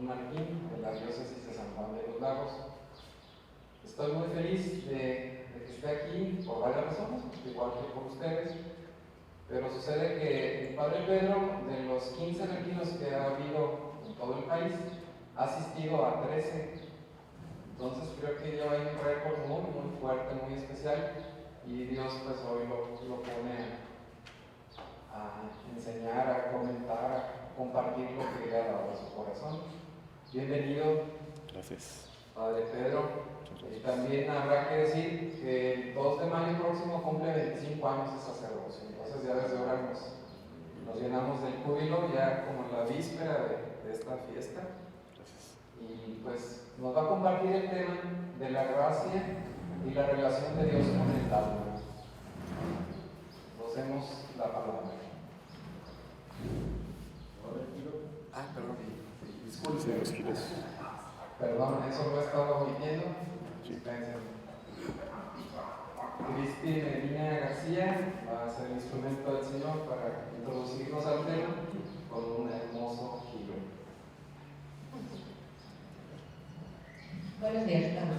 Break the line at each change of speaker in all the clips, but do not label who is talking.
Martín, de la diócesis de San Juan de los Lagos. Estoy muy feliz de que esté aquí por varias razones, igual que por ustedes, pero sucede que el Padre Pedro, de los 15 retiros que ha habido en todo el país, ha asistido a 13. Entonces creo que lleva ahí un récord muy fuerte, muy especial, y Dios pues hoy lo pone a enseñar, a comentar, a compartir lo que le ha dado a su corazón. Bienvenido.
Gracias.
Padre Pedro. Y también habrá que decir que el 2 de mayo próximo cumple 25 años de sacerdocio. Entonces ya desde ahora nos llenamos del júbilo, ya como en la víspera de esta fiesta.
Gracias.
Y pues nos va a compartir el tema de la gracia y la relación de Dios con el alma. Nos demos la palabra. Perdón. Disculpe. Perdón, eso lo he estado omitiendo.
Sí.
Cristi Medina García va a ser el instrumento del Señor para introducirnos al tema con un hermoso giro.
Buenos días, hermanos.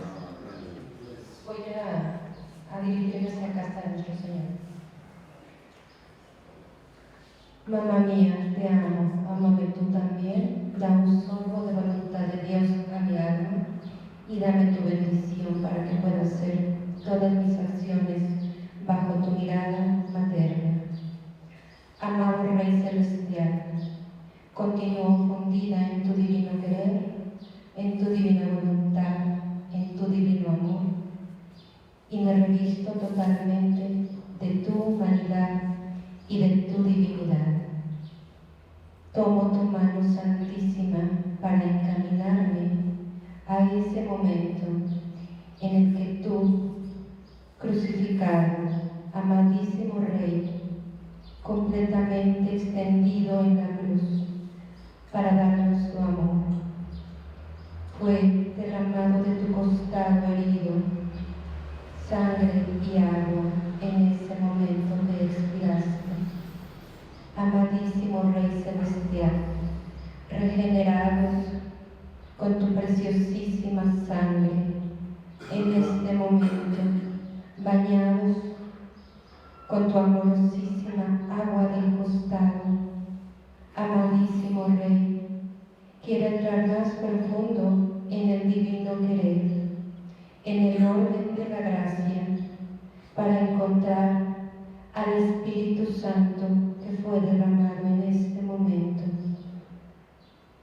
Voy a dirigirme hacia casa de nuestro Señor. Mamá mía, te amo, ámame tú también, da un sorbo de voluntad de Dios a mi alma y dame tu bendición para que pueda hacer todas mis acciones bajo tu mirada materna. Amado Rey Celestial, continúo fundida en tu divino querer, en tu divina voluntad, en tu divino amor, y me revisto totalmente de tu humanidad y de tu divinidad. Tomo tu mano santísima para encaminarme a ese momento en el que tú, crucificado, amadísimo Rey, completamente extendido en la cruz para darnos tu amor, fue derramado de tu costado herido, sangre y agua en ese momento que expiraste. Amadísimo Rey Celestial, regenerados con tu preciosísima sangre, en este momento, bañados con tu amorosísima agua del costado, amadísimo Rey, quiero entrar más profundo en el divino querer, en el orden de la gracia, para encontrar al Espíritu Santo que fue derramado en este momento,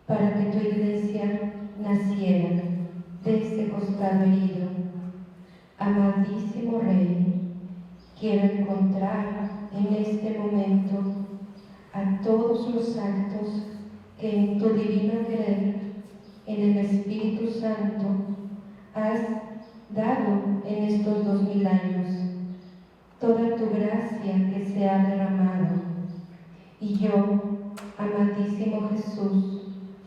para que tu iglesia naciera de ese costado herido. Amadísimo Rey, quiero encontrar en este momento a todos los santos que en tu divino querer, en el Espíritu Santo, has dado en estos 2000 años, toda tu gracia que se ha derramado. Y yo, amadísimo Jesús,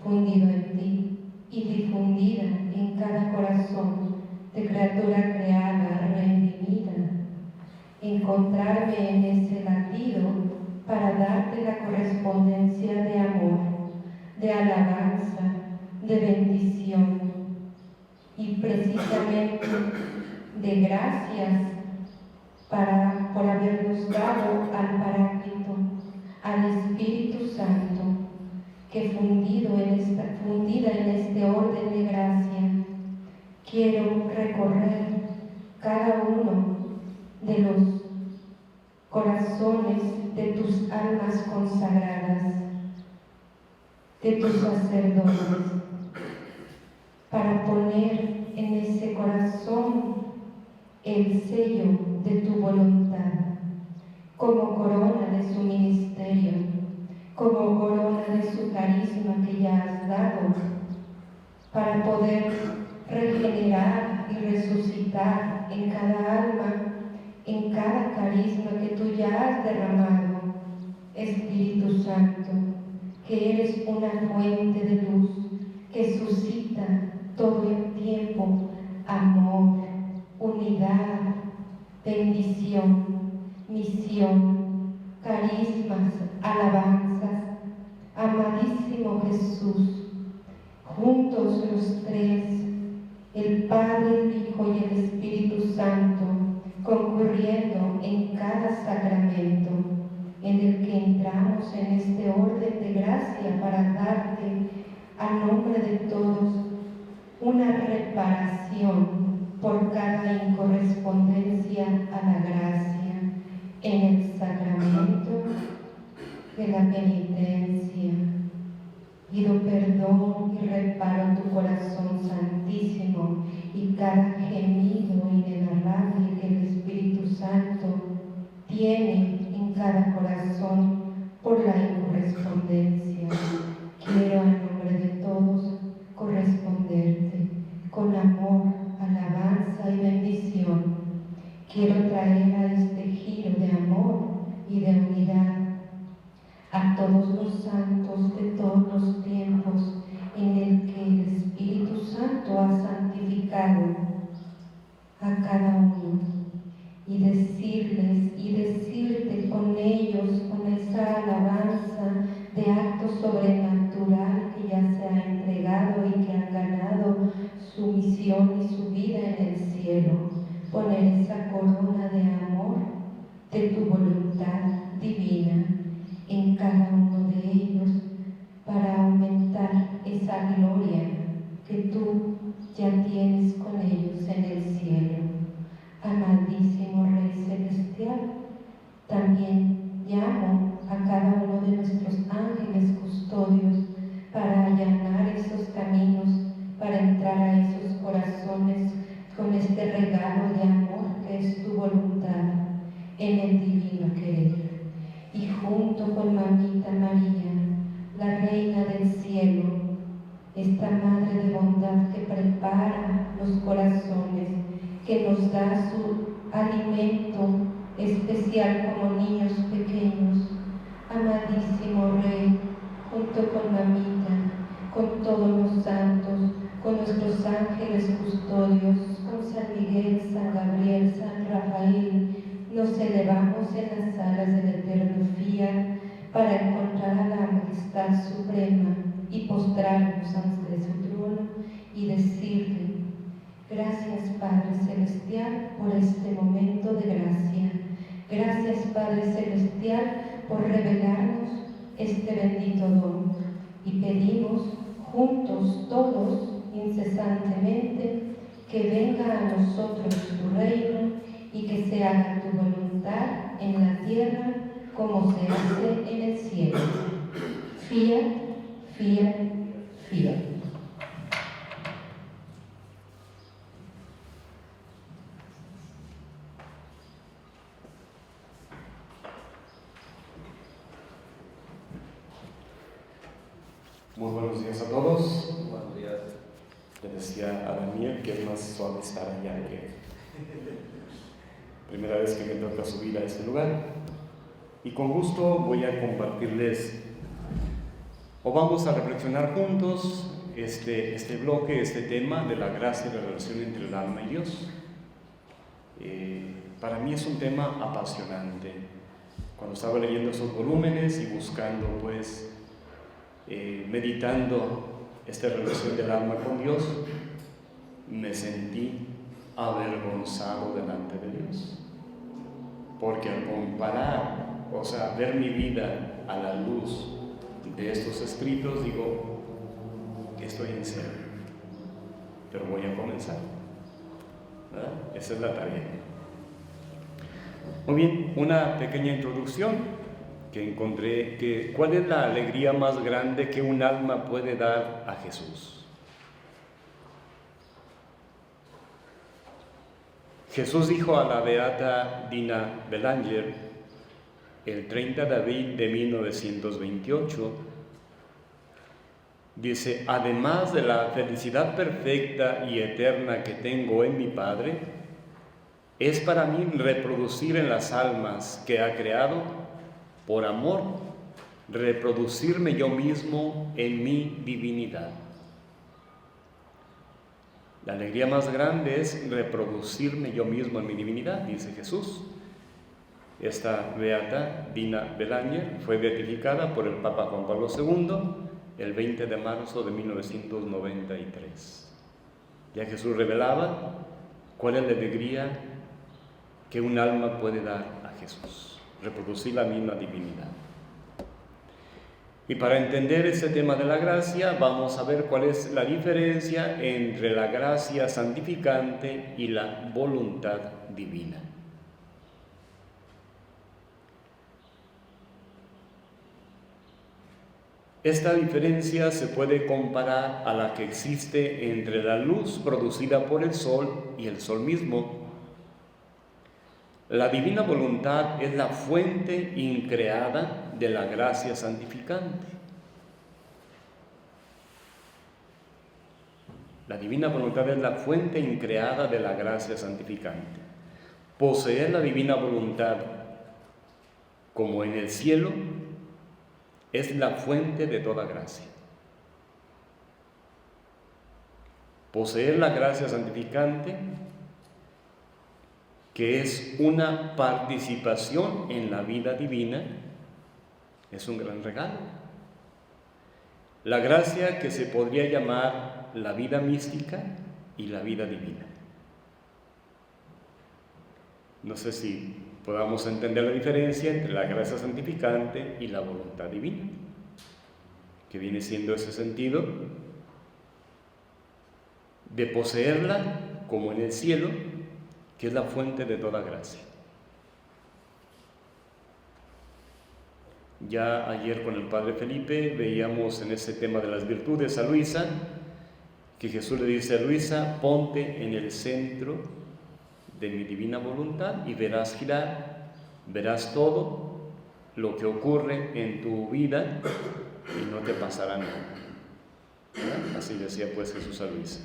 fundido en ti y difundida en cada corazón de criatura creada, redimida, encontrarme en ese latido para darte la correspondencia de amor, de alabanza, de bendición y precisamente de gracias por habernos dado al Paráclito, al Espíritu Santo, que fundida en este orden de gracia, quiero recorrer cada uno de los corazones de tus almas consagradas, de tus sacerdotes, para poner en ese corazón el sello de tu voluntad, como corona de su ministerio, como corona de su carisma que ya has dado, para poder regenerar y resucitar en cada alma, en cada carisma que tú ya has derramado, Espíritu Santo, que eres una fuente de luz que suscita todo el tiempo amor, unidad, bendición, misión, carismas, alabanzas. Amadísimo Jesús, juntos los tres, el Padre, el Hijo y el Espíritu Santo, concurriendo en cada sacramento en el que entramos en este orden de gracia para darte, a nombre de todos, una reparación por cada incorrespondencia a la gracia en el sacramento de la penitencia. Pido perdón y reparo tu corazón santísimo y cada gemido inenarrable que el Espíritu Santo tiene en cada corazón por la incorrespondencia. Quiero, en nombre de todos, corresponderte con amor, alabanza y bendición. Quiero traer a este giro de amor y de unidad a todos los santos de todos los tiempos en el que el Espíritu Santo ha santificado a cada uno, y decirles y decirte con ellos, con esa alabanza de acto sobrenatural que ya se ha entregado y que han ganado su misión y su vida en el cielo, poner esa corona de amor de tu voluntad divina en cada uno de ellos para aumentar esa gloria que tú ya tienes con ellos en el cielo. Amadísimo Rey Celestial, también llamo a cada uno de nuestros ángeles custodios para allanar esos caminos, para entrar a esos corazones con este regalo de amor que es tu voluntad en el divino querer. Y junto con Mamita María, la Reina del Cielo, esta Madre de bondad que prepara los corazones, que nos da su alimento especial como niños pequeños, amadísimo Rey, junto con Mamita, con todos los santos, con nuestros ángeles custodios, con San Miguel, San Gabriel, San Rafael, nos elevamos en las alas del eterno fiat para encontrar a la Majestad Suprema y postrarnos ante su trono y decirle: gracias, Padre Celestial, por este momento de gracia. Gracias, Padre Celestial, por revelarnos este bendito don. Y pedimos juntos todos, incesantemente, que venga a nosotros tu reino y que se haga tu voluntad en la tierra como se hace en el cielo. Fiat, fiat, fiat.
Muy buenos días a todos.
Buenos días.
Le decía a Daniel que es más suave estar allá que primera vez que me toca subir a este lugar. Y con gusto voy a compartirles, o vamos a reflexionar juntos este bloque, este tema de la gracia y la relación entre el alma y Dios. Para mí es un tema apasionante. Cuando estaba leyendo esos volúmenes y buscando, pues, meditando esta relación del alma con Dios, me sentí avergonzado delante de Dios. Porque al comparar, o sea, ver mi vida a la luz de estos escritos, digo, estoy en serio, pero voy a comenzar, ¿verdad? Esa es la tarea. Muy bien, una pequeña introducción que encontré, que ¿cuál es la alegría más grande que un alma puede dar a Jesús? Jesús dijo a la beata Dina Belanger el 30 de abril de 1928, dice: además de la felicidad perfecta y eterna que tengo en mi Padre, es para mí reproducir en las almas que ha creado, por amor, reproducirme yo mismo en mi divinidad. La alegría más grande es reproducirme yo mismo en mi divinidad, dice Jesús. Esta beata, Dina Belanger, fue beatificada por el Papa Juan Pablo II el 20 de marzo de 1993. Ya Jesús revelaba cuál es la alegría que un alma puede dar a Jesús, reproducir la misma divinidad. Y para entender ese tema de la gracia, vamos a ver cuál es la diferencia entre la gracia santificante y la voluntad divina. Esta diferencia se puede comparar a la que existe entre la luz producida por el sol y el sol mismo. La divina voluntad es la fuente increada de la gracia santificante. La divina voluntad es la fuente increada de la gracia santificante. Poseer la divina voluntad como en el cielo es la fuente de toda gracia. Poseer la gracia santificante, que es una participación en la vida divina, es un gran regalo. La gracia que se podría llamar la vida mística y la vida divina. No sé si podamos entender la diferencia entre la gracia santificante y la voluntad divina, que viene siendo ese sentido de poseerla como en el cielo, que es la fuente de toda gracia. Ya ayer con el Padre Felipe veíamos en ese tema de las virtudes a Luisa, que Jesús le dice a Luisa: ponte en el centro de mi divina voluntad y verás girar, verás todo lo que ocurre en tu vida y no te pasará nada. ¿Verdad? Así decía pues Jesús a Luisa.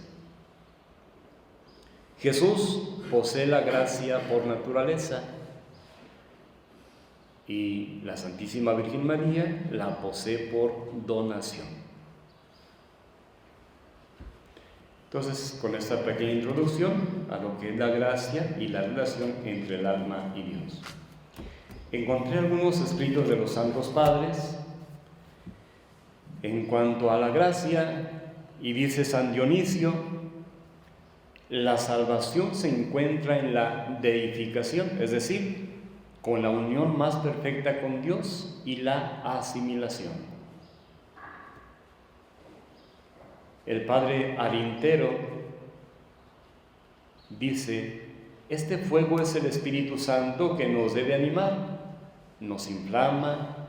Jesús posee la gracia por naturaleza y la Santísima Virgen María la posee por donación. Entonces, con esta pequeña introducción a lo que es la gracia y la relación entre el alma y Dios, encontré algunos escritos de los Santos Padres en cuanto a la gracia, y dice San Dionisio: la salvación se encuentra en la deificación, es decir, con la unión más perfecta con Dios y la asimilación. El Padre Arintero dice: este fuego es el Espíritu Santo que nos debe animar, nos inflama,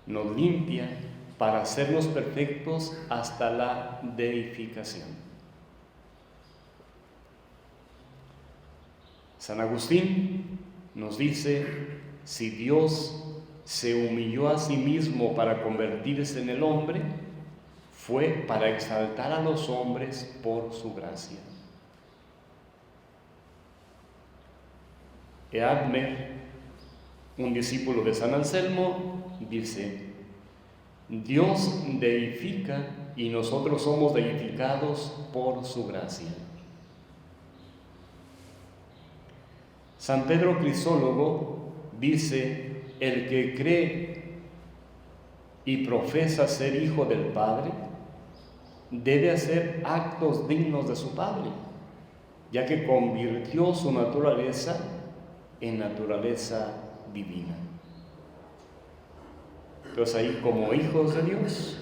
nos limpia para hacernos perfectos hasta la deificación. San Agustín nos dice: si Dios se humilló a sí mismo para convertirse en el hombre, fue para exaltar a los hombres por su gracia. Eadmer, un discípulo de San Anselmo, dice: Dios deifica y nosotros somos deificados por su gracia. San Pedro Crisólogo dice: el que cree y profesa ser hijo del Padre debe hacer actos dignos de su Padre, ya que convirtió su naturaleza en naturaleza divina. Entonces ahí, como hijos de Dios,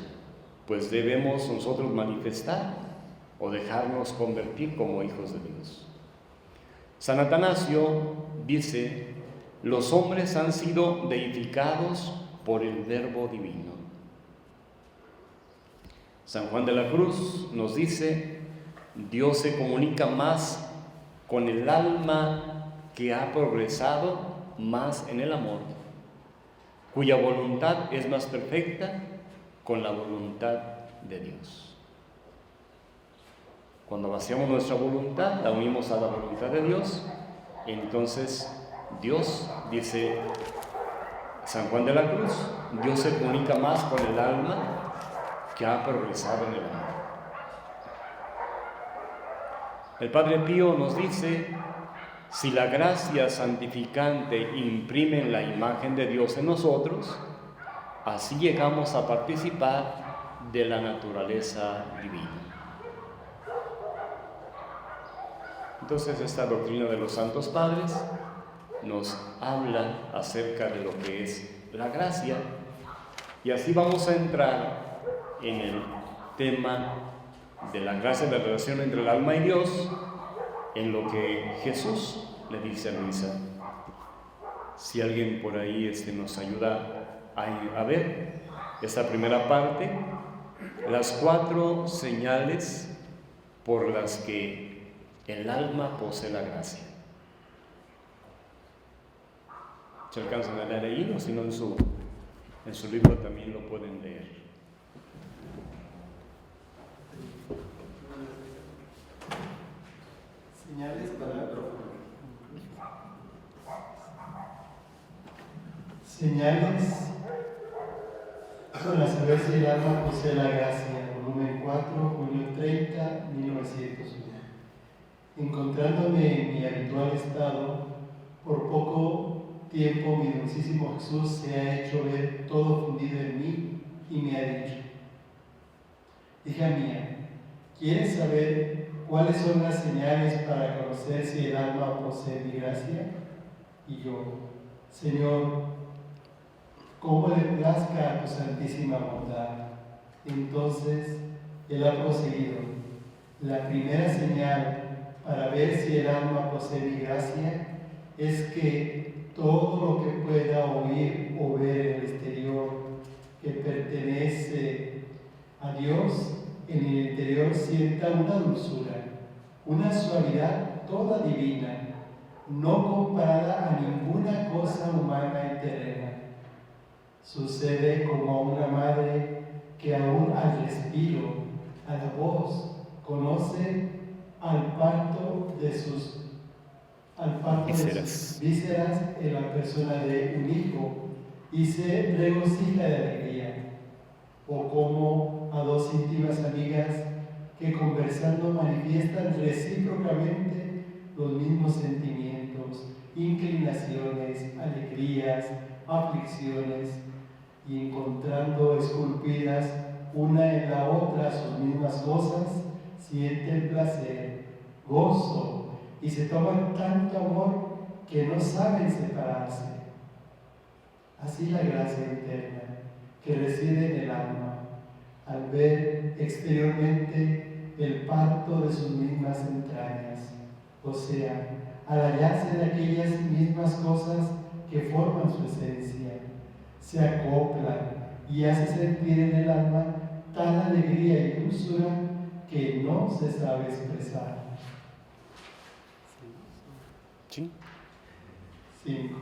pues debemos nosotros manifestar o dejarnos convertir como hijos de Dios. San Atanasio dice: los hombres han sido deificados por el Verbo divino. San Juan de la Cruz nos dice: Dios se comunica más con el alma que ha progresado más en el amor, cuya voluntad es más perfecta con la voluntad de Dios. Cuando vaciamos nuestra voluntad, la unimos a la voluntad de Dios, entonces Dios, dice San Juan de la Cruz, Dios se comunica más con el alma que ha progresado en el amor. El Padre Pío nos dice: si la gracia santificante imprime la imagen de Dios en nosotros, así llegamos a participar de la naturaleza divina. Entonces, esta doctrina de los Santos Padres nos habla acerca de lo que es la gracia, y así vamos a entrar en el tema de la gracia, de la relación entre el alma y Dios, en lo que Jesús le dice a Luisa. Si alguien por ahí nos ayuda a ver esta primera parte, las 4 señales por las que el alma posee la gracia. Se alcanzan a leer ahí, o si no en su libro también lo pueden leer.
Señales para la profunda. Señales para saber si el alma posee la gracia. Volumen 4, julio 30, 1901. Encontrándome en mi habitual estado, por poco tiempo mi dulcísimo Jesús se ha hecho ver todo fundido en mí y me ha dicho: hija mía, ¿quieres saber cuáles son las señales para conocer si el alma posee mi gracia? Y yo: Señor, ¿cómo le plazca a tu santísima bondad? Entonces él ha proseguido: la primera señal para ver si el alma posee mi gracia es que todo lo que pueda oír o ver en el exterior que pertenece a Dios, en el interior sienta una dulzura, una suavidad toda divina, no comparada a ninguna cosa humana y terrena. Sucede como a una madre que aún al respiro, a la voz, conoce al parto de sus vísceras en la persona de un hijo y se regocija de alegría, o como a 2 íntimas amigas que conversando manifiestan recíprocamente los mismos sentimientos, inclinaciones, alegrías, aflicciones, y encontrando esculpidas una en la otra sus mismas cosas, sienten placer, gozo, y se toman tanto amor que no saben separarse. Así la gracia interna que reside en el alma, al ver exteriormente el parto de sus mismas entrañas, o sea, al hallarse de aquellas mismas cosas que forman su esencia, se acopla y hace sentir en el alma tal alegría y dulzura que no se sabe expresar.
¿Sí?
5.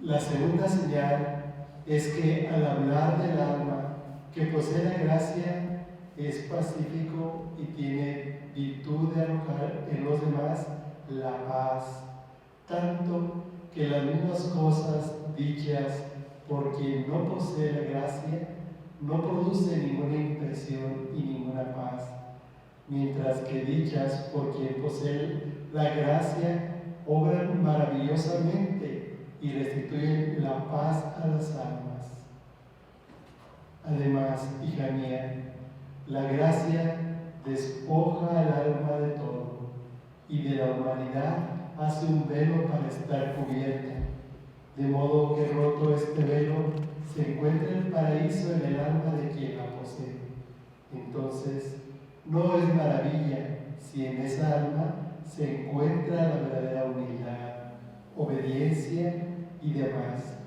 La segunda señal es que al hablar del alma que posee la gracia es pacífico y tiene virtud de arrojar en los demás la paz, tanto que las mismas cosas dichas por quien no posee la gracia no producen ninguna impresión y ninguna paz, mientras que dichas por quien posee la gracia obran maravillosamente y restituyen la paz a las almas. Además, hija mía, la gracia despoja al alma de todo y de la humanidad hace un velo para estar cubierta, de modo que roto este velo se encuentra el paraíso en el alma de quien la posee. Entonces, no es maravilla si en esa alma se encuentra la verdadera humildad, obediencia y demás,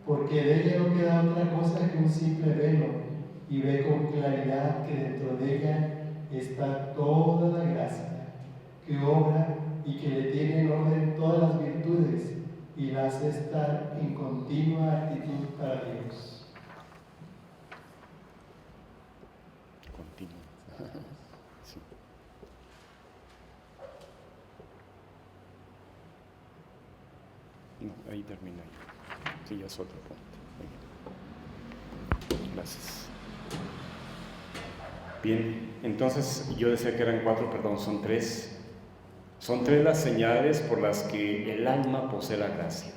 porque de ella no queda otra cosa que un simple velo, y ve con claridad que dentro de ella está toda la gracia, que obra y que le tiene en orden todas las virtudes y la hace estar en continua actitud para Dios.
Continua. Sí. No, ahí termina. Sí, ya es otro punto. Gracias. Bien, entonces yo decía que eran 4, perdón, son 3. Son 3 las señales por las que el alma posee la gracia.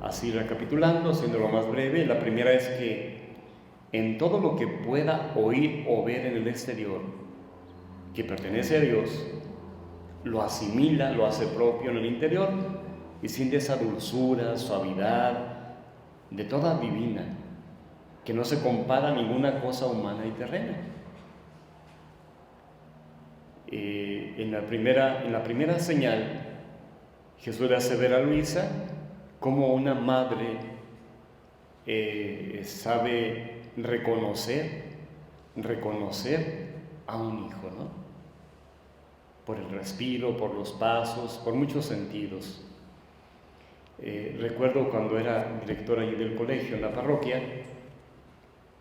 Así recapitulando, haciéndolo más breve, la primera es que en todo lo que pueda oír o ver en el exterior, que pertenece a Dios, lo asimila, lo hace propio en el interior y siente esa dulzura, suavidad, de toda divina, que no se compara a ninguna cosa humana y terrena. En la primera señal, Jesús le hace ver a Luisa cómo una madre sabe reconocer a un hijo, ¿no? Por el respiro, por los pasos, por muchos sentidos. Recuerdo cuando era director allí del colegio, en la parroquia,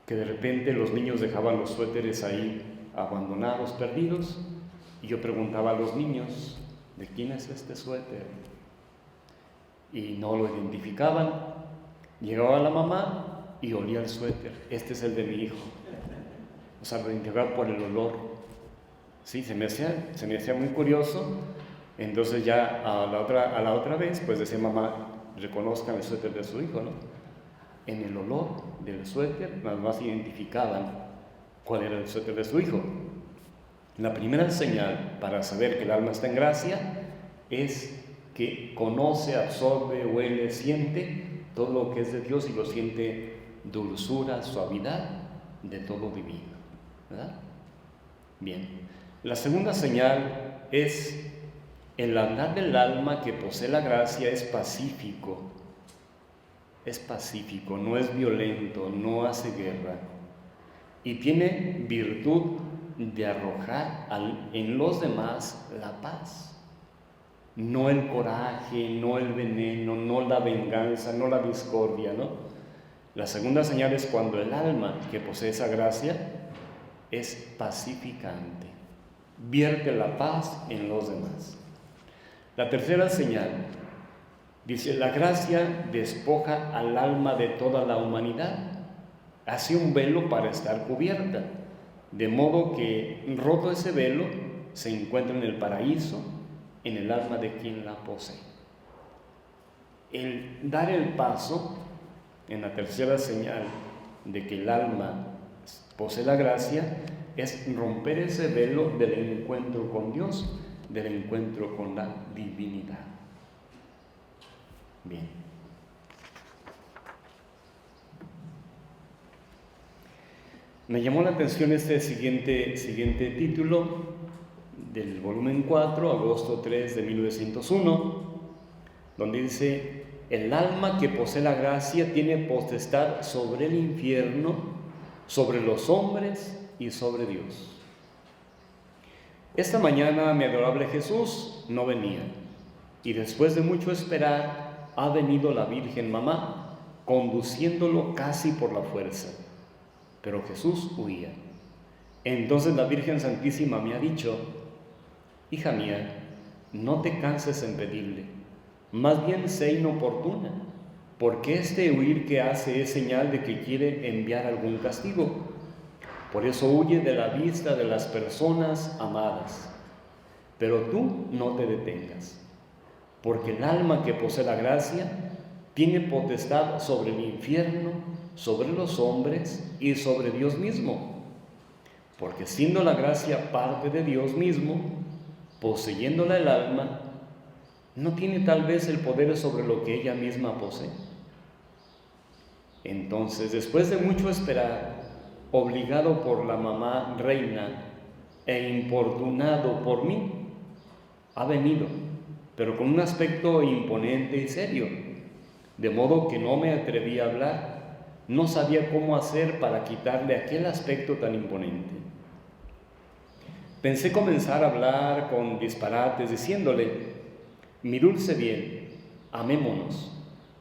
que de repente los niños dejaban los suéteres ahí abandonados, perdidos, y yo preguntaba a los niños, ¿de quién es este suéter? Y no lo identificaban. Llegaba la mamá y olía el suéter, este es el de mi hijo. O sea, lo identificaba por el olor. Sí, se me hacía muy curioso. Entonces ya a la otra vez, pues decía mamá, reconozcan el suéter de su hijo, ¿no? En el olor del suéter, nada más identificaban cuál era el suéter de su hijo. La primera señal para saber que el alma está en gracia es que conoce, absorbe, huele, siente todo lo que es de Dios y lo siente dulzura, suavidad de todo divino, ¿verdad? Bien. La segunda señal es el andar del alma que posee la gracia es pacífico, no es violento, no hace guerra y tiene virtud de arrojar en los demás la paz, no el coraje, no el veneno, no la venganza, no la discordia, ¿no? La segunda señal es cuando el alma que posee esa gracia es pacificante, vierte la paz en los demás. La tercera señal dice: la gracia despoja al alma de toda la humanidad, hace un velo para estar cubierta, de modo que roto ese velo se encuentra en el paraíso, en el alma de quien la posee. El dar el paso en la tercera señal de que el alma posee la gracia es romper ese velo del encuentro con Dios, del encuentro con la divinidad. Bien. Me llamó la atención este siguiente título del volumen 4, agosto 3 de 1901, donde dice: el alma que posee la gracia tiene potestad sobre el infierno, sobre los hombres y sobre Dios. Esta mañana mi adorable Jesús no venía, y después de mucho esperar ha venido la Virgen Mamá, conduciéndolo casi por la fuerza. Pero Jesús huía. Entonces la Virgen Santísima me ha dicho: hija mía, no te canses en pedirle, más bien sé inoportuna, porque este huir que hace es señal de que quiere enviar algún castigo. Por eso huye de la vista de las personas amadas. Pero tú no te detengas, porque el alma que posee la gracia tiene potestad sobre el infierno, sobre los hombres y sobre Dios mismo. Porque siendo la gracia parte de Dios mismo, poseyéndola el alma, no tiene tal vez el poder sobre lo que ella misma posee. Entonces, después de mucho esperar, obligado por la mamá reina e importunado por mí, ha venido, pero con un aspecto imponente y serio, de modo que no me atreví a hablar. No sabía cómo hacer para quitarle aquel aspecto tan imponente. Pensé comenzar a hablar con disparates, diciéndole: mi dulce bien, amémonos.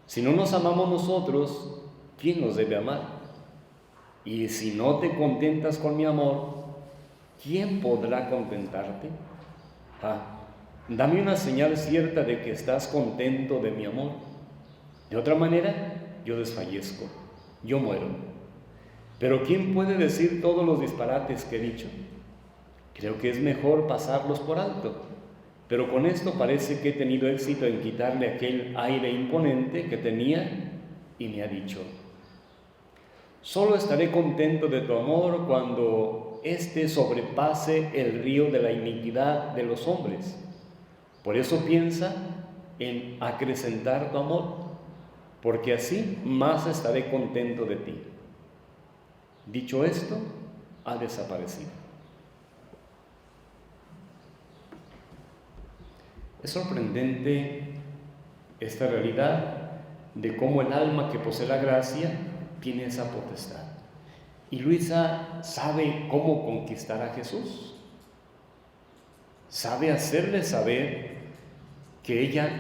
Si no nos amamos nosotros, ¿quién nos debe amar? Y si no te contentas con mi amor, ¿quién podrá contentarte? Dame una señal cierta de que estás contento de mi amor. De otra manera, yo desfallezco, yo muero. Pero ¿quién puede decir todos los disparates que he dicho? Creo que es mejor pasarlos por alto, pero con esto parece que he tenido éxito en quitarle aquel aire imponente que tenía, y me ha dicho: Solo estaré contento de tu amor cuando éste sobrepase el río de la iniquidad de los hombres. Por eso piensa en acrecentar tu amor, porque así más estaré contento de ti. Dicho esto, ha desaparecido. Es sorprendente esta realidad de cómo el alma que posee la gracia tiene esa potestad. Y Luisa sabe cómo conquistar a Jesús. Sabe hacerle saber que ella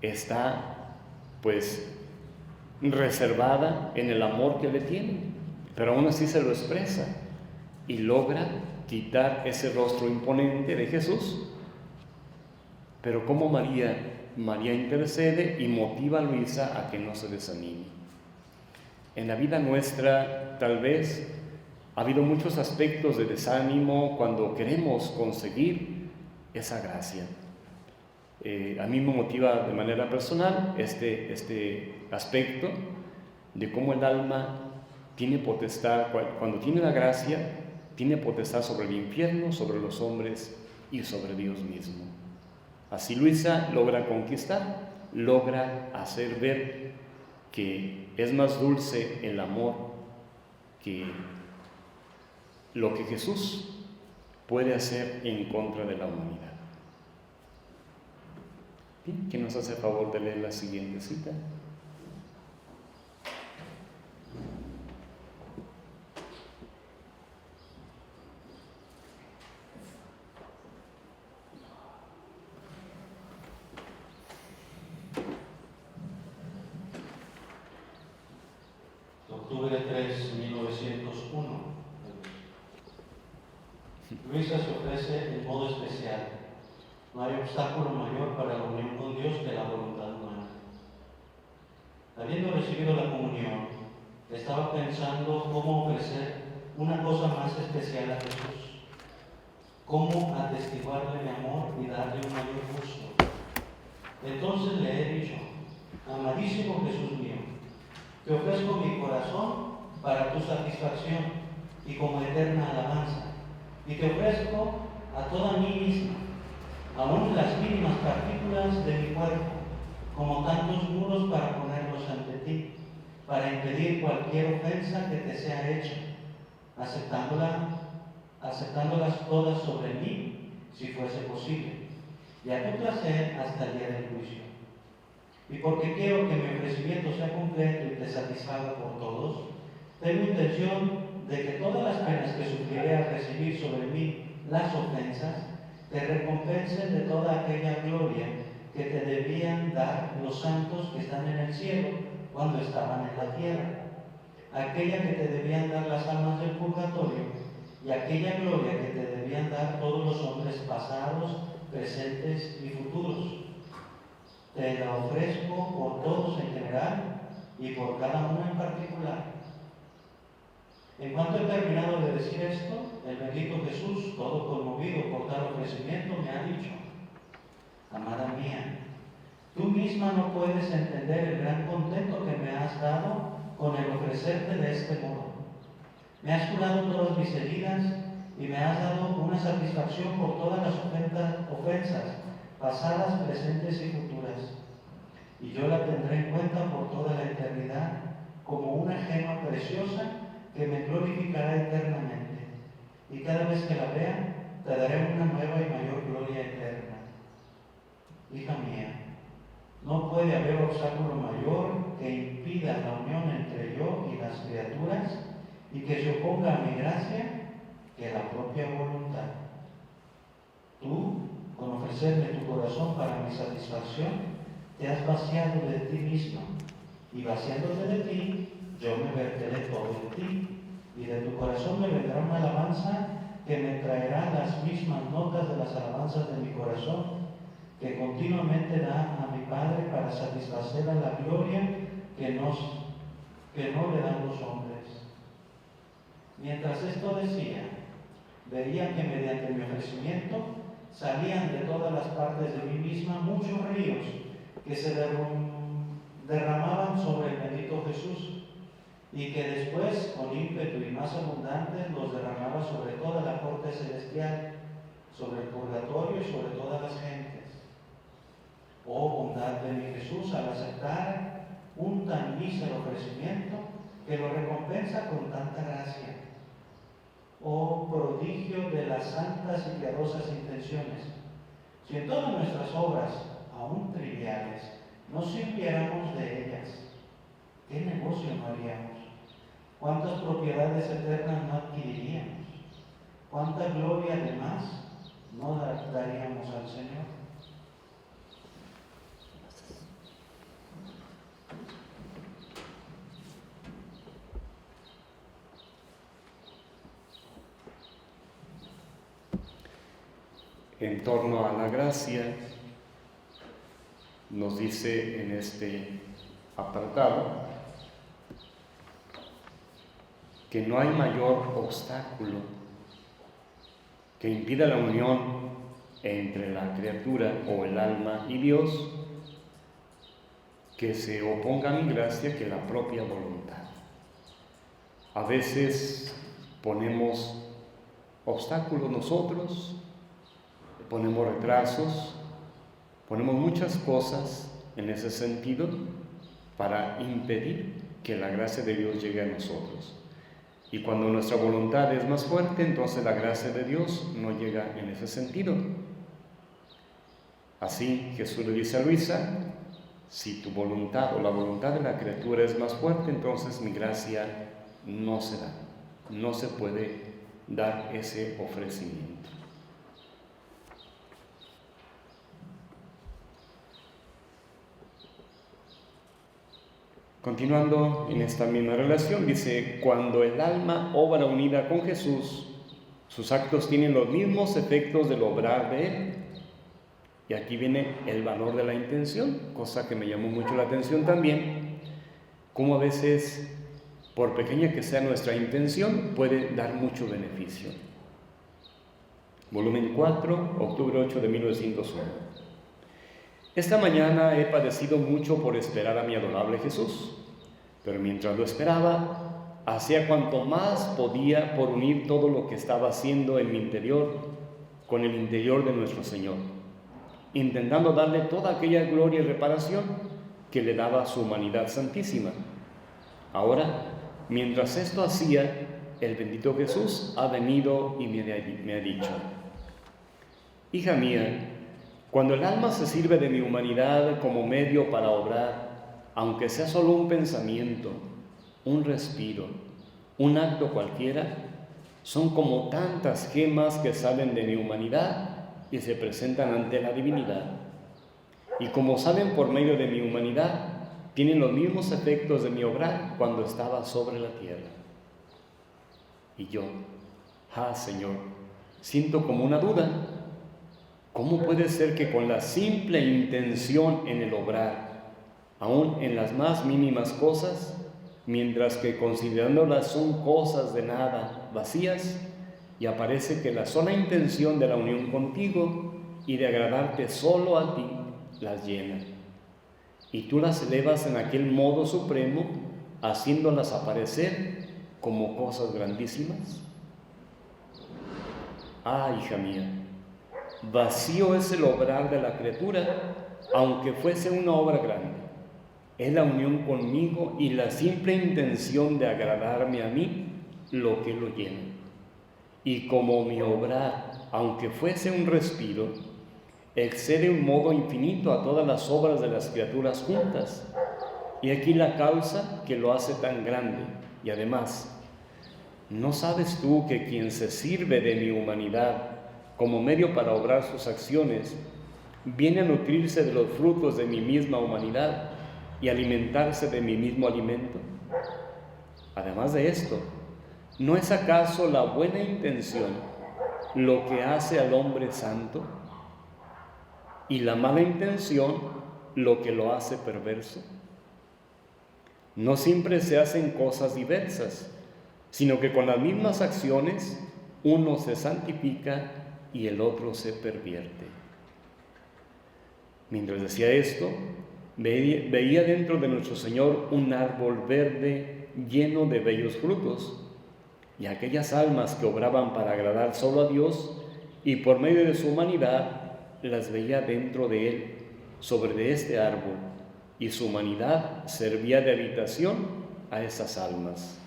está, pues, reservada en el amor que le tiene, pero aún así se lo expresa y logra quitar ese rostro imponente de Jesús. Pero como María intercede y motiva a Luisa a que no se desanime. En la vida nuestra, tal vez, ha habido muchos aspectos de desánimo cuando queremos conseguir esa gracia. A mí me motiva de manera personal este aspecto de cómo el alma tiene potestad, cuando tiene la gracia, tiene potestad sobre el infierno, sobre los hombres y sobre Dios mismo. Así Luisa logra conquistar, logra hacer ver que es más dulce el amor que lo que Jesús puede hacer en contra de la humanidad. Bien, ¿quién nos hace el favor de leer la siguiente cita?
Octubre 3, 1901. Luisa se ofrece en modo especial. No hay obstáculo mayor para la unión con Dios que la voluntad humana. Habiendo recibido la comunión, estaba pensando cómo ofrecer una cosa más especial a Jesús, cómo atestiguarle mi amor y darle un mayor gusto. Entonces le he dicho: amadísimo Jesús mío, te ofrezco mi corazón para tu satisfacción y como eterna alabanza, y te ofrezco a toda mí misma, aún las mínimas partículas de mi cuerpo, como tantos muros para ponerlos ante ti, para impedir cualquier ofensa que te sea hecha, aceptándolas todas sobre mí, si fuese posible, y a tu placer hasta el día del juicio. Y porque quiero que mi ofrecimiento sea completo y te satisfaga por todos, tengo intención de que todas las penas que sufriré al recibir sobre mí las ofensas, te recompensen de toda aquella gloria que te debían dar los santos que están en el cielo cuando estaban en la tierra, aquella que te debían dar las almas del purgatorio y aquella gloria que te debían dar todos los hombres pasados, presentes y futuros. Te la ofrezco por todos en general y por cada uno en particular. En cuanto he terminado de decir esto, el bendito Jesús, todo conmovido por tal ofrecimiento, me ha dicho: amada mía, tú misma no puedes entender el gran contento que me has dado con el ofrecerte de este modo. Me has curado todas mis heridas y me has dado una satisfacción por todas las ofensas pasadas, presentes y futuras. Y yo la tendré en cuenta por toda la eternidad como una gema preciosa que me glorificará eternamente. Y cada vez que la vea, te daré una nueva y mayor gloria eterna. Hija mía, no puede haber obstáculo mayor que impida la unión entre yo y las criaturas y que se oponga a mi gracia que la propia voluntad. Tú, con ofrecerme tu corazón para mi satisfacción, te has vaciado de ti mismo, y vaciándote de ti, yo me verteré todo en ti, y de tu corazón me vendrá una alabanza que me traerá las mismas notas de las alabanzas de mi corazón, que continuamente da a mi Padre para satisfacer a la gloria que no le dan los hombres. Mientras esto decía, veía que mediante mi ofrecimiento salían de todas las partes de mí misma muchos ríos que se derramaban sobre el bendito Jesús, y que después, con ímpetu y más abundante, los derramaba sobre toda la corte celestial, sobre el purgatorio y sobre todas las gentes. Oh bondad de mi Jesús, al aceptar un tan mísero ofrecimiento que lo recompensa con tanta gracia. Oh prodigio de las santas y piadosas intenciones, si en todas nuestras obras, aún triviales, no sirviéramos de ellas, ¿qué negocio no haríamos? ¿Cuántas propiedades eternas no adquiriríamos? ¿Cuánta gloria además no daríamos al Señor?
En torno a la gracia, nos dice en este apartado que no hay mayor obstáculo que impida la unión entre la criatura o el alma y Dios que se oponga a mi gracia que la propia voluntad. A veces ponemos obstáculos nosotros, ponemos retrasos, ponemos muchas cosas en ese sentido para impedir que la gracia de Dios llegue a nosotros. Y cuando nuestra voluntad es más fuerte, entonces la gracia de Dios no llega en ese sentido. Así Jesús le dice a Luisa, si tu voluntad o la voluntad de la criatura es más fuerte, entonces mi gracia no se da, no se puede dar ese ofrecimiento. Continuando en esta misma relación, dice, cuando el alma obra unida con Jesús, sus actos tienen los mismos efectos del obrar de Él. Y aquí viene el valor de la intención, cosa que me llamó mucho la atención también, cómo a veces, por pequeña que sea nuestra intención, puede dar mucho beneficio. Volumen 4, octubre 8 de 1901. Esta mañana he padecido mucho por esperar a mi adorable Jesús, pero mientras lo esperaba, hacía cuanto más podía por unir todo lo que estaba haciendo en mi interior con el interior de nuestro Señor, intentando darle toda aquella gloria y reparación que le daba su humanidad santísima. Ahora, mientras esto hacía, el bendito Jesús ha venido y me ha dicho, hija mía, cuando el alma se sirve de mi humanidad como medio para obrar, aunque sea solo un pensamiento, un respiro, un acto cualquiera, son como tantas gemas que salen de mi humanidad y se presentan ante la divinidad. Y como salen por medio de mi humanidad, tienen los mismos efectos de mi obrar cuando estaba sobre la tierra. Y yo, Señor, siento como una duda. ¿Cómo puede ser que con la simple intención en el obrar, aún en las más mínimas cosas, mientras que considerándolas son cosas de nada, vacías, y aparece que la sola intención de la unión contigo y de agradarte solo a ti, las llena? Y tú las elevas en aquel modo supremo, haciéndolas aparecer como cosas grandísimas. Hija mía, vacío es el obrar de la criatura, aunque fuese una obra grande. Es la unión conmigo y la simple intención de agradarme a mí lo que lo llena. Y como mi obrar, aunque fuese un respiro, excede un modo infinito a todas las obras de las criaturas juntas. Y aquí la causa que lo hace tan grande. Y además, ¿no sabes tú que quien se sirve de mi humanidad como medio para obrar sus acciones, viene a nutrirse de los frutos de mi misma humanidad y alimentarse de mi mismo alimento? Además de esto, ¿no es acaso la buena intención lo que hace al hombre santo? ¿Y la mala intención lo que lo hace perverso? No siempre se hacen cosas diversas, sino que con las mismas acciones uno se santifica y el otro se pervierte. Mientras decía esto, veía dentro de nuestro Señor un árbol verde lleno de bellos frutos, y aquellas almas que obraban para agradar solo a Dios y por medio de su humanidad, las veía dentro de él, sobre este árbol, y su humanidad servía de habitación a esas almas.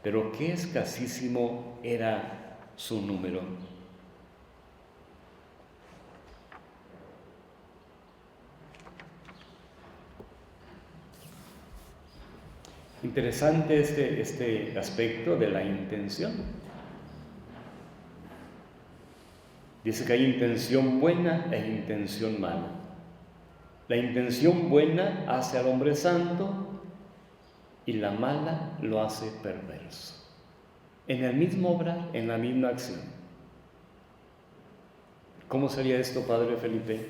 Pero qué escasísimo era su número. Interesante este aspecto de la intención. Dice que hay intención buena e intención mala. La intención buena hace al hombre santo y la mala lo hace perverso. En el mismo obrar, en la misma acción. ¿Cómo sería esto, Padre Felipe?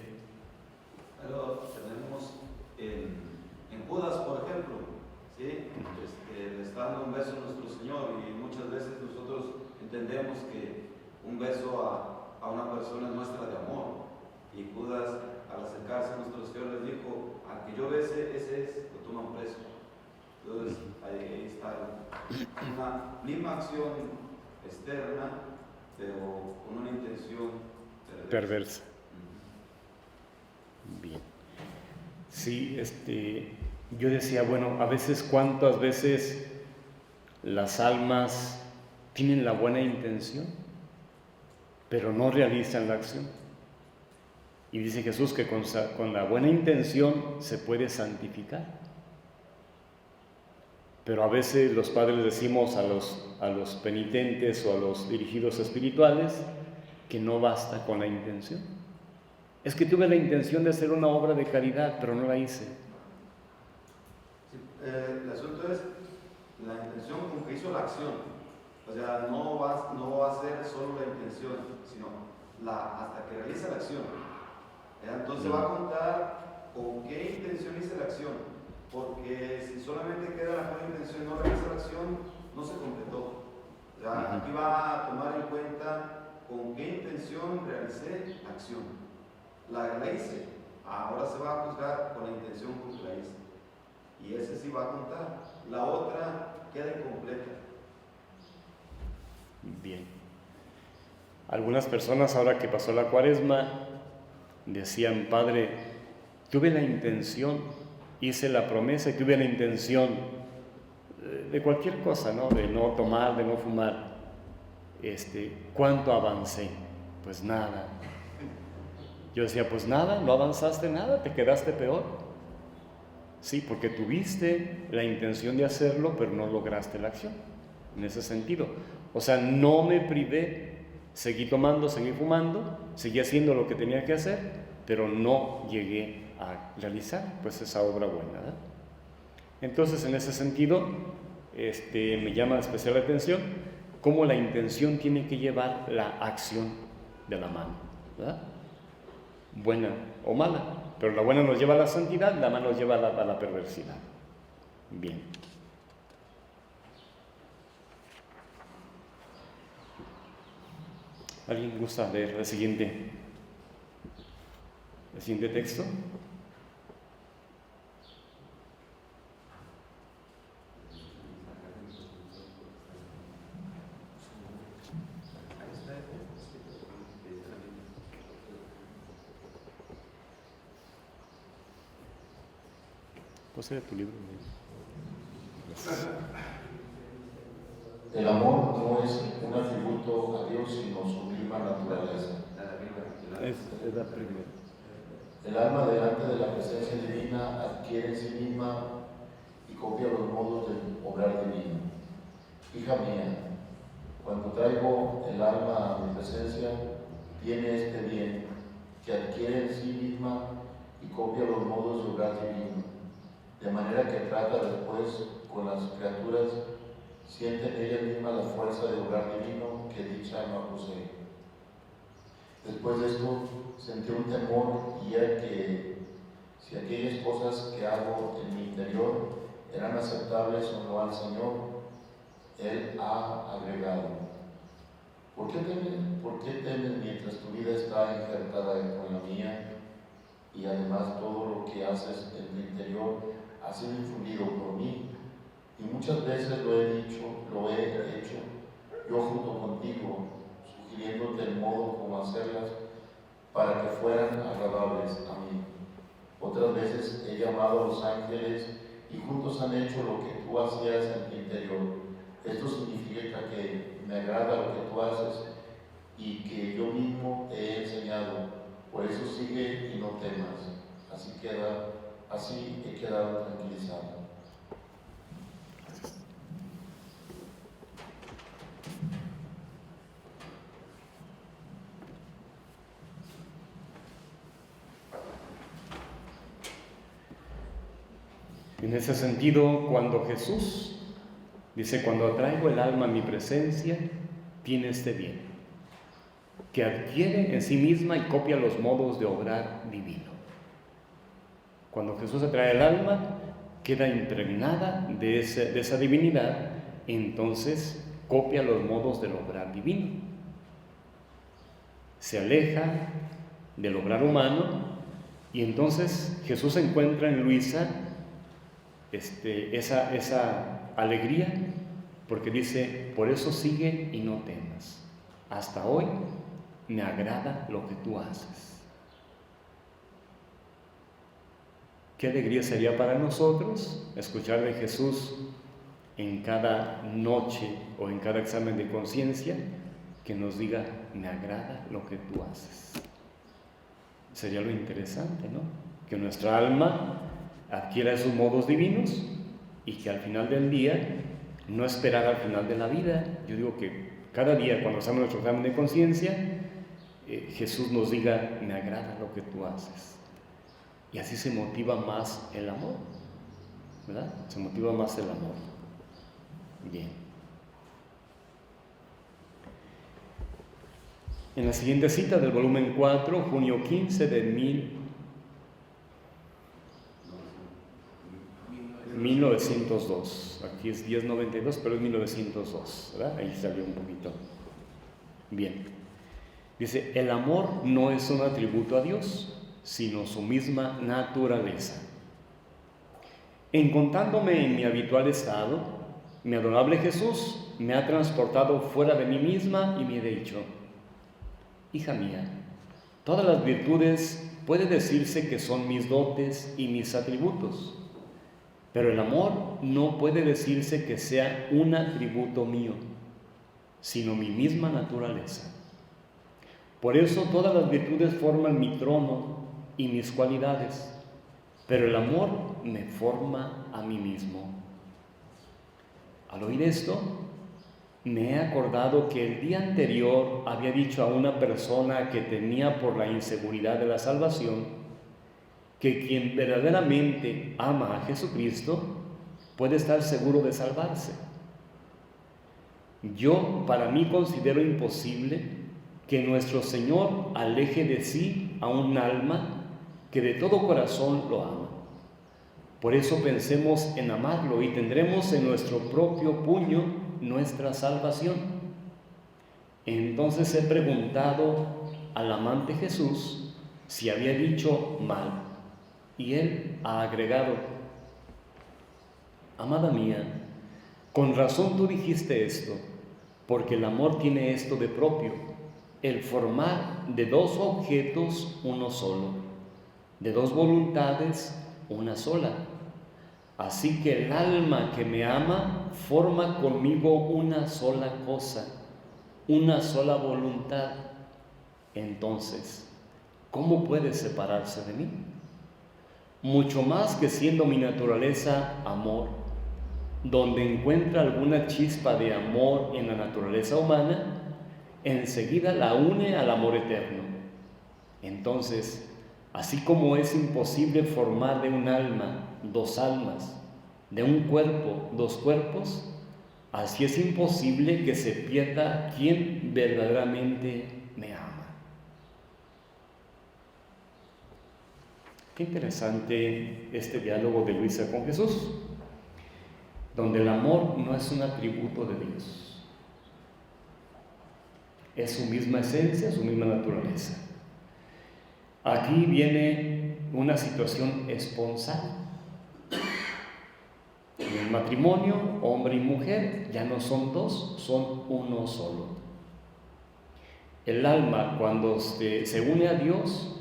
Pero tenemos en Judas, por ejemplo, ¿sí? Le está dando un beso a nuestro Señor, y muchas veces nosotros entendemos que un beso a una persona es muestra de amor, y Judas, al acercarse a nuestro Señor, les dijo: al que yo bese, ese es, lo toman preso. Entonces ahí está una misma acción externa, pero con una intención
Perversa. Bien. Sí, yo decía, bueno, a veces, ¿cuántas veces las almas tienen la buena intención, pero no realizan la acción? Y dice Jesús que con la buena intención se puede santificar. Pero a veces los padres decimos a los penitentes o a los dirigidos espirituales que no basta con la intención. Es que tuve la intención de hacer una obra de caridad, pero no la hice.
Sí, el asunto es la intención con que hizo la acción. O sea, no va a ser solo la intención, sino hasta que realiza la acción. Entonces va a contar con qué intención hice la acción. Porque si solamente queda la buena intención y no realiza la acción, no se completó. O sea, aquí va a tomar en cuenta con qué intención realicé la acción. La hice, ahora se va a juzgar con la intención con que la hice. Y ese sí va a contar. La otra queda incompleta.
Bien. Algunas personas, ahora que pasó la Cuaresma, decían: Padre, tuve la intención, hice la promesa y tuve la intención de cualquier cosa, ¿no? De no tomar, de no fumar. ¿Cuánto avancé? Pues nada. Yo decía, pues nada, no avanzaste nada, te quedaste peor. Sí, porque tuviste la intención de hacerlo, pero no lograste la acción. En ese sentido. O sea, no me privé, seguí tomando, seguí fumando, seguí haciendo lo que tenía que hacer, pero no llegué a realizar pues esa obra buena, ¿verdad? Entonces, en ese sentido, me llama especial la atención cómo la intención tiene que llevar la acción de la mano, ¿verdad? Buena o mala, pero la buena nos lleva a la santidad, la mala nos lleva a la perversidad. Bien. ¿Alguien gusta leer el siguiente texto? ¿Cuál era tu libro?
El amor no es un atributo a Dios, sino su misma naturaleza.
Es la primera.
El alma delante de la presencia divina adquiere en sí misma y copia los modos del obrar divino. Hija mía, cuando traigo el alma a mi presencia, tiene este bien, que adquiere en sí misma y copia los modos de obrar divino, de manera que trata después con las criaturas, siente en ella misma la fuerza de obrar divino que dicha alma posee. Después de esto, sentí un temor, y era que si aquellas cosas que hago en mi interior eran aceptables o no al Señor, Él ha agregado: ¿por qué temes mientras tu vida está injertada con la mía? Y además todo lo que haces en tu interior ha sido infundido por mí. Y muchas veces lo he hecho yo junto contigo, sugiriéndote el modo como hacerlas para que fueran agradables a mí. Otras veces he llamado a los ángeles y juntos han hecho lo que tú hacías en tu interior. Esto significa que me agrada lo que tú haces y que yo mismo te he enseñado. Por eso sigue y no temas. Así he quedado tranquilizado.
En ese sentido, cuando Jesús dice, cuando traigo el alma a mi presencia, tiene este bien, que adquiere en sí misma y copia los modos de obrar divino. Cuando Jesús atrae el alma, queda impregnada de esa divinidad, entonces copia los modos del obrar divino. Se aleja del obrar humano y entonces Jesús encuentra en Luisa esa alegría, porque dice, por eso sigue y no temas. Hasta hoy me agrada lo que tú haces. Qué alegría sería para nosotros escuchar de Jesús en cada noche o en cada examen de conciencia que nos diga, me agrada lo que tú haces. Sería lo interesante, ¿no? Que nuestra alma adquiera esos modos divinos y que al final del día, no esperar al final de la vida. Yo digo que cada día cuando hacemos nuestro examen de conciencia, Jesús nos diga, me agrada lo que tú haces. Y así se motiva más el amor, ¿verdad? Se motiva más el amor. Bien. En la siguiente cita del volumen 4, junio 15 de 1902. Aquí es 1092, pero es 1902, ¿verdad? Ahí salió un poquito. Bien. Dice, el amor no es un atributo a Dios, sino su misma naturaleza. Encontrándome en mi habitual estado, mi adorable Jesús me ha transportado fuera de mí misma y me ha dicho, hija mía, todas las virtudes puede decirse que son mis dotes y mis atributos, pero el amor no puede decirse que sea un atributo mío, sino mi misma naturaleza. Por eso todas las virtudes forman mi trono y mis cualidades, pero el amor me forma a mí mismo. Al oír esto, me he acordado que el día anterior había dicho a una persona que temía por la inseguridad de la salvación, que quien verdaderamente ama a Jesucristo puede estar seguro de salvarse. Yo para mí considero imposible que nuestro Señor aleje de sí a un alma que de todo corazón lo ama. Por eso pensemos en amarlo y tendremos en nuestro propio puño nuestra salvación. Entonces he preguntado al amante Jesús si había dicho mal, y él ha agregado, amada mía, con razón tú dijiste esto, porque el amor tiene esto de propio, el formar de dos objetos uno solo, de dos voluntades una sola. Así que el alma que me ama forma conmigo una sola cosa, una sola voluntad. Entonces, ¿cómo puede separarse de mí? Mucho más que siendo mi naturaleza amor, donde encuentra alguna chispa de amor en la naturaleza humana, enseguida la une al amor eterno. Entonces, así como es imposible formar de un alma dos almas, de un cuerpo dos cuerpos, así es imposible que se pierda quien verdaderamente me ama. Qué interesante este diálogo de Luisa con Jesús, donde el amor no es un atributo de Dios, es su misma esencia, su misma naturaleza. Aquí viene una situación esponsal. En En el matrimonio, hombre y mujer ya no son dos, son uno solo. El alma, cuando se une a Dios,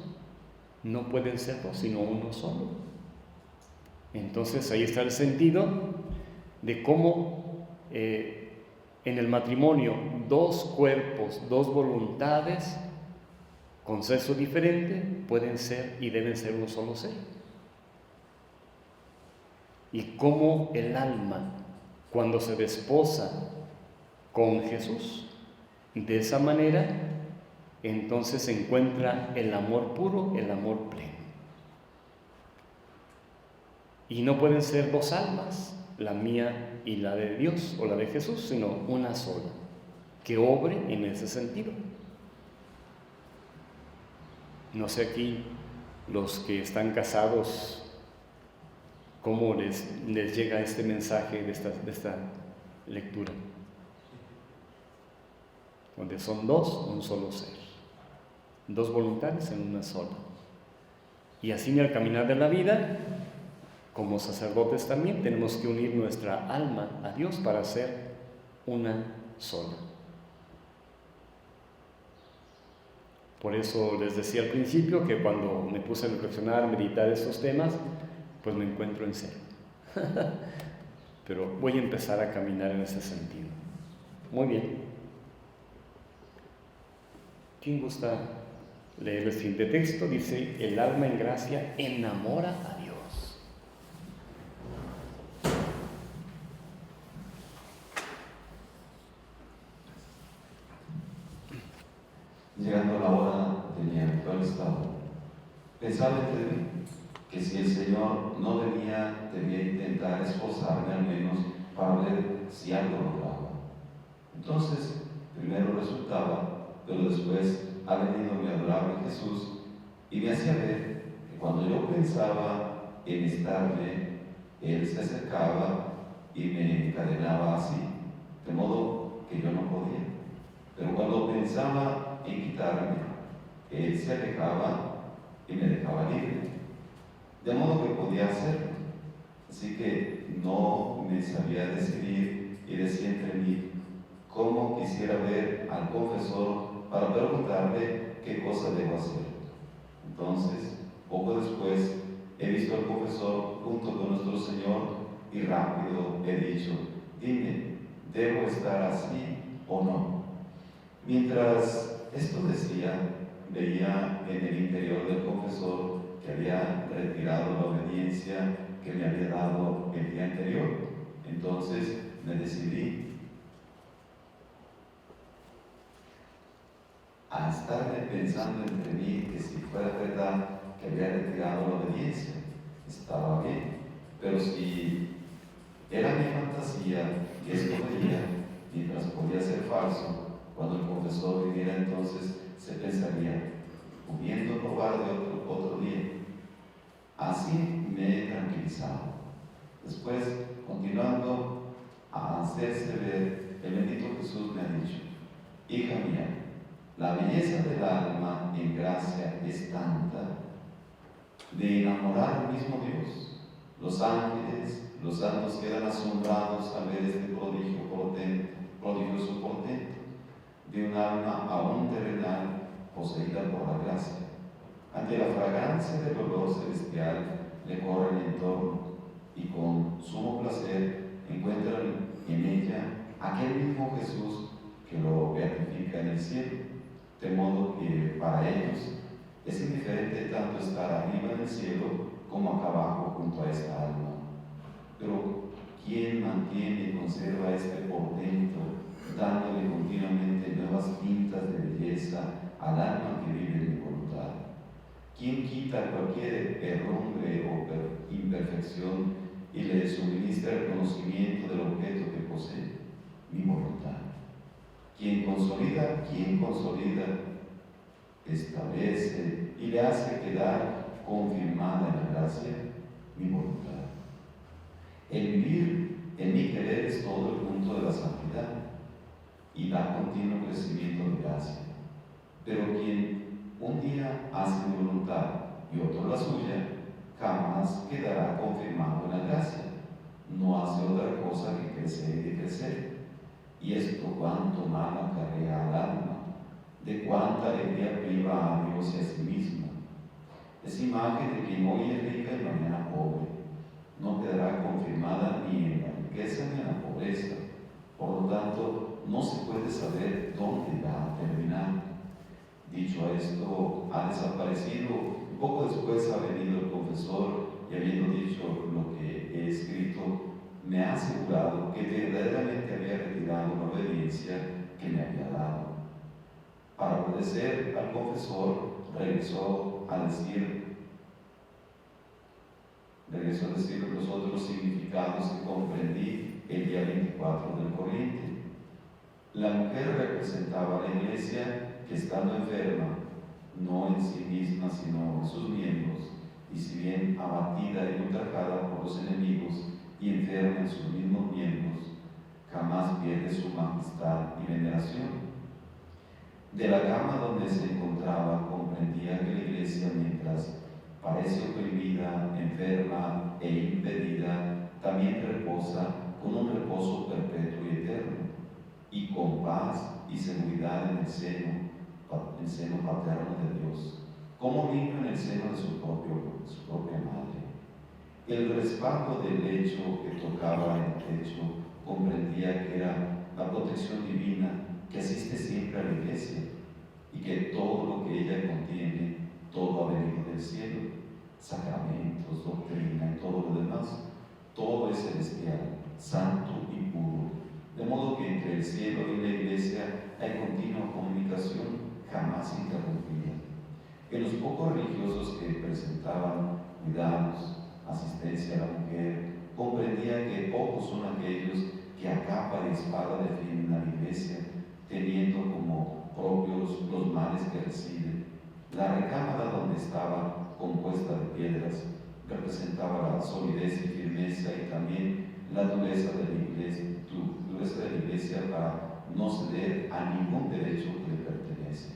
no pueden ser dos, sino uno solo. Entonces ahí está el sentido de cómo en el matrimonio dos cuerpos, dos voluntades con sexo diferente pueden ser y deben ser un solo ser. Y cómo el alma, cuando se desposa con Jesús, de esa manera, entonces se encuentra el amor puro, el amor pleno. Y no pueden ser dos almas, la mía y la de Dios o la de Jesús, sino una sola, que obre en ese sentido. No sé aquí, los que están casados, cómo les llega este mensaje de esta lectura, donde son dos, un solo ser, dos voluntades en una sola. Y así en el caminar de la vida, como sacerdotes también tenemos que unir nuestra alma a Dios para ser una sola. Por eso les decía al principio que cuando me puse a reflexionar, a meditar estos temas, pues me encuentro en cero. Pero voy a empezar a caminar en ese sentido. Muy bien. ¿Quién gusta leer el siguiente texto? Dice: el alma en gracia enamora a Dios.
Llegando la hora de mi actual estado, pensaba entre mí que si el Señor no debía intentar esforzarme al menos para ver si algo lograba. Entonces, primero resultaba, pero después ha venido mi adorable Jesús y me hacía ver que cuando yo pensaba en estarme, Él se acercaba y me encadenaba así, de modo que yo no podía. Pero cuando pensaba en quitarme, Él se alejaba y me dejaba libre, de modo que podía hacerlo. Así que no me sabía decidir y decía entre mí: ¿cómo quisiera ver al confesor para preguntarle qué cosa debo hacer? Entonces, poco después, he visto al confesor junto con nuestro Señor y rápido he dicho: dime, ¿debo estar así o no? Mientras esto decía, veía en el interior del confesor que había retirado la obediencia que me había dado el día anterior. Entonces me decidí a estarme pensando entre mí que si fuera verdad que había retirado la obediencia, estaba bien, pero si era mi fantasía que esto veía, mientras podía ser falso, cuando el confesor viniera, entonces se pensaría: pudiendo probar de otro día. Así me he tranquilizado. Después, continuando a hacerse ver, el bendito Jesús me ha dicho: hija mía, la belleza del alma en gracia es tanta de enamorar al mismo Dios. Los ángeles, los santos quedan asombrados al ver este prodigioso portento de un alma aún terrenal poseída por la gracia. Ante la fragancia del olor celestial le corren en torno y con sumo placer encuentran en ella aquel mismo Jesús que lo beatifica en el cielo, de modo que para ellos es indiferente tanto estar arriba en el cielo como acá abajo junto a esta alma. Pero ¿quién mantiene y conserva este portento, dándole continuamente nuevas tintas de belleza al alma que vive en mi voluntad? ¿Quién quita cualquier herrumbre o imperfección y le suministra el conocimiento del objeto que posee? Mi voluntad. ¿Quién consolida, establece y le hace quedar confirmada en la gracia? Mi voluntad. El vivir en mi querer es todo el punto de la santidad y da continuo crecimiento de gracia. Pero quien un día hace mi voluntad y otro la suya, jamás quedará confirmado en la gracia. No hace crecer y de crecer. Y esto cuánto mal acarrea al alma, de cuánta alegría priva a Dios y a sí misma. Es imagen de quien hoy es rica y mañana pobre. No quedará confirmada ni en la riqueza ni en la pobreza. Por lo tanto, no se puede saber dónde va a terminar. Dicho esto, ha desaparecido. Poco después ha venido el confesor y, habiendo dicho lo que he escrito, me ha asegurado que verdaderamente había retirado la obediencia que me había dado. Para obedecer al confesor, regresó a decir los otros significados que comprendí el día 24 del corriente. La mujer representaba a la iglesia que, estando enferma, no en sí misma sino en sus miembros, y si bien abatida y ultrajada por los enemigos y enferma en sus mismos miembros, jamás pierde su majestad y veneración. De la cama donde se encontraba, comprendía que la iglesia, mientras parece oprimida, enferma e impedida, también reposa con un reposo perpetuo y eterno, y con paz y seguridad en el seno paterno de Dios, como niño en el seno de su propia madre. El respaldo del lecho que tocaba el techo comprendía que era la protección divina que asiste siempre a la iglesia, y que todo lo que ella contiene, todo ha venido del cielo, sacramentos, doctrina y todo lo demás, todo es celestial, santo y puro, de modo que entre el cielo y la iglesia hay continua comunicación, jamás interrumpida. Que los pocos religiosos que presentaban cuidados, asistencia a la mujer, comprendían que pocos son aquellos que a capa de espada defienden a la iglesia, teniendo como propios los males que reciben. La recámara donde estaba, compuesta de piedras, representaba la solidez y firmeza y también la dureza de la iglesia para no ceder a ningún derecho que le pertenece.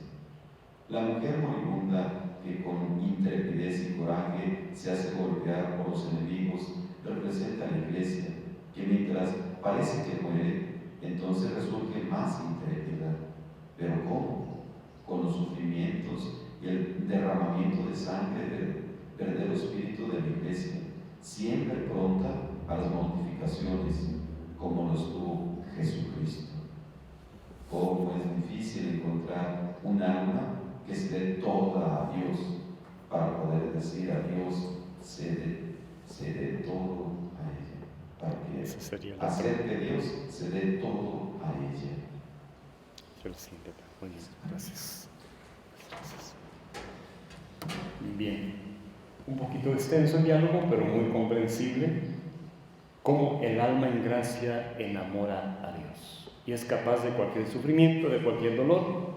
La mujer moribunda, que con intrepidez y coraje se hace golpear por los enemigos, representa a la iglesia, que mientras parece que muere, entonces resurge más intrépida. ¿Pero cómo? Con los sufrimientos y el derramamiento de sangre del verdadero espíritu de la iglesia, siempre pronta a las mortificaciones, como lo estuvo Jesucristo. ¿Cómo es difícil encontrar un alma que se dé toda a Dios para poder decir a Dios, cede todo a ella, para que hacer que Dios se dé todo a ella?
Muy bien, gracias. Bien, un poquito extenso el diálogo, pero muy comprensible. Cómo el alma en gracia enamora a Dios y es capaz de cualquier sufrimiento, de cualquier dolor,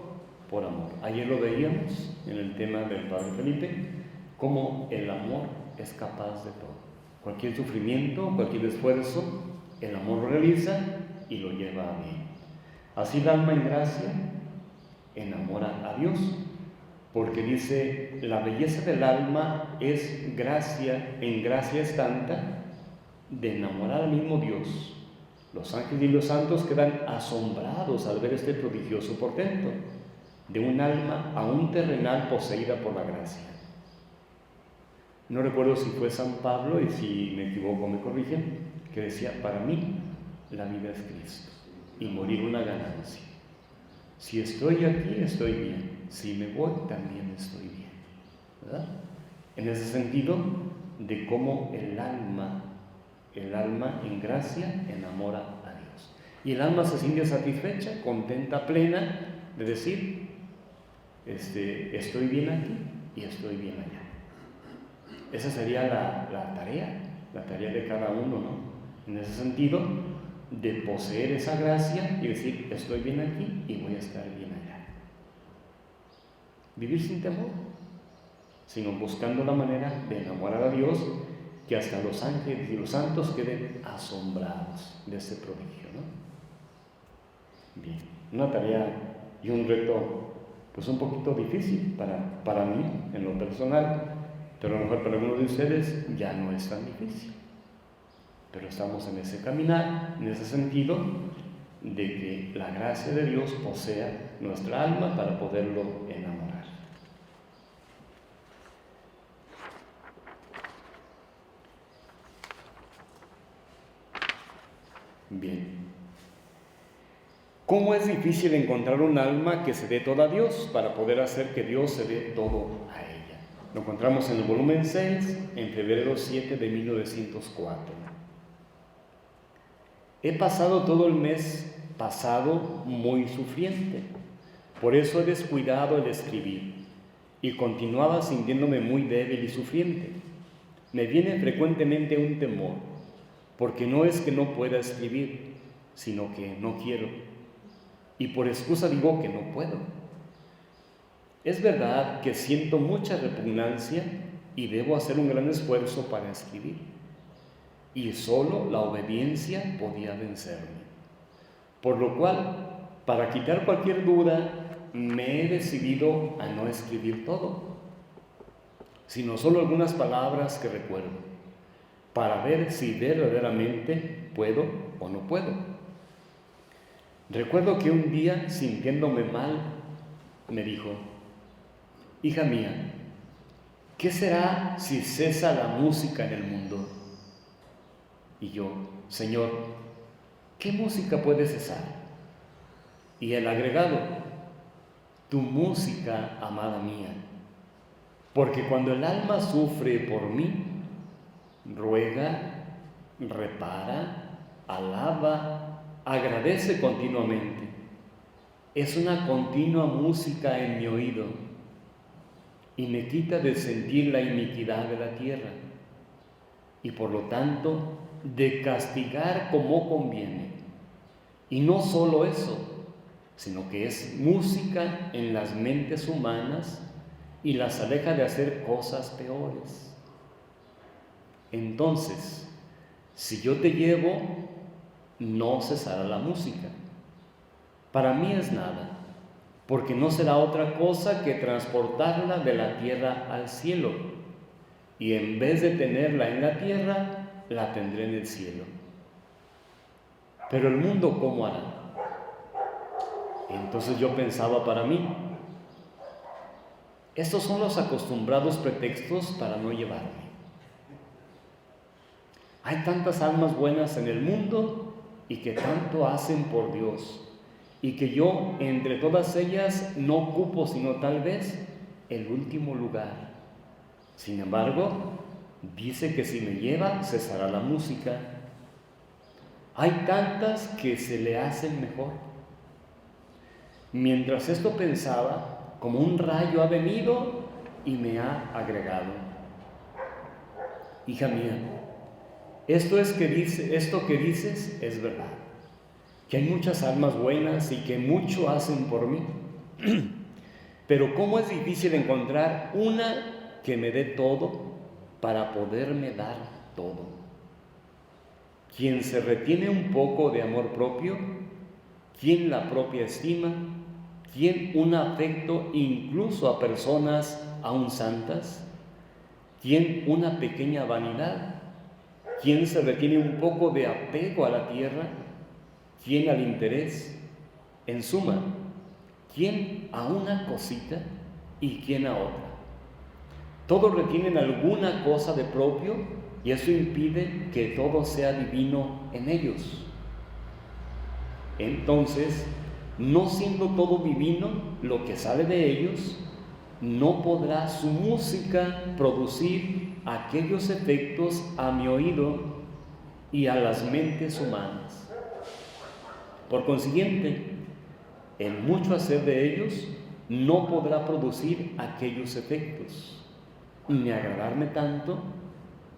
por amor. Ayer lo veíamos en el tema del Padre Felipe, cómo el amor es capaz de todo. Cualquier sufrimiento, cualquier esfuerzo, el amor lo realiza y lo lleva a bien. Así el alma en gracia enamora a Dios, porque dice, la belleza del alma es gracia, en gracia es tanta, de enamorar al mismo Dios. Los ángeles y los santos quedan asombrados al ver este prodigioso portento de un alma aún terrenal poseída por la gracia. No recuerdo si fue San Pablo, y si me equivoco me corrigen, que decía, para mí la vida es Cristo y morir una ganancia. Si estoy aquí, estoy bien. Si me voy, también estoy bien. ¿Verdad? En ese sentido, de cómo el alma en gracia enamora a Dios. Y el alma se siente satisfecha, contenta, plena, de decir, estoy bien aquí y estoy bien allá. Esa sería la tarea de cada uno, ¿no? En ese sentido, de poseer esa gracia y decir, estoy bien aquí y voy a estar bien allá. Vivir sin temor, sino buscando la manera de enamorar a Dios, que hasta los ángeles y los santos queden asombrados de este prodigio, ¿no? Bien, una tarea y un reto pues un poquito difícil para mí en lo personal, pero a lo mejor para algunos de ustedes ya no es tan difícil. pero estamos en ese caminar, en ese sentido de que la gracia de Dios posea nuestra alma para poderlo enamorar. Bien. ¿Cómo es difícil encontrar un alma que se dé toda a Dios para poder hacer que Dios se dé todo a ella? Lo encontramos en el volumen 6, en febrero 7 de 1904. He pasado todo el mes pasado muy sufriente, por eso he descuidado el escribir y continuaba sintiéndome muy débil y sufriente. Me viene frecuentemente un temor, porque no es que no pueda escribir, sino que no quiero. Y por excusa digo que no puedo. Es verdad que siento mucha repugnancia y debo hacer un gran esfuerzo para escribir. Y solo la obediencia podía vencerme. Por lo cual, para quitar cualquier duda, me he decidido a no escribir todo, sino solo algunas palabras que recuerdo, para ver si verdaderamente puedo o no puedo. Recuerdo que un día, sintiéndome mal, me dijo: hija mía, ¿qué será si cesa la música en el mundo? Y yo: Señor, ¿qué música puede cesar? Y el agregado: tu música, amada mía, porque cuando el alma sufre por mí, ruega, repara, alaba, agradece continuamente. Es una continua música en mi oído y me quita de sentir la iniquidad de la tierra y por lo tanto de castigar como conviene. Y no solo eso, sino que es música en las mentes humanas y las aleja de hacer cosas peores. Entonces, si yo te llevo, no cesará la música. Para mí es nada, porque no será otra cosa que transportarla de la tierra al cielo, y en vez de tenerla en la tierra, la tendré en el cielo. Pero el mundo, ¿cómo hará? Entonces yo pensaba para mí, estos son los acostumbrados pretextos para no llevarme. Hay tantas almas buenas en el mundo y que tanto hacen por Dios, y que yo entre todas ellas no ocupo sino tal vez el último lugar. Sin embargo, dice que si me lleva cesará la música. Hay tantas que se le hacen mejor. Mientras esto pensaba, como un rayo ha venido y me ha agregado: hija mía, esto que dices es verdad, que hay muchas almas buenas y que mucho hacen por mí, pero cómo es difícil encontrar una que me dé todo para poderme dar todo. Quien se retiene un poco de amor propio, quien la propia estima, quien un afecto incluso a personas aún santas, quien una pequeña vanidad, quien se retiene un poco de apego a la tierra, quien al interés, en suma, quien a una cosita y quien a otra. Todos retienen alguna cosa de propio y eso impide que todo sea divino en ellos. Entonces, no siendo todo divino lo que sale de ellos, no podrá su música producir aquellos efectos a mi oído y a las mentes humanas. Por consiguiente, el mucho hacer de ellos no podrá producir aquellos efectos, ni agradarme tanto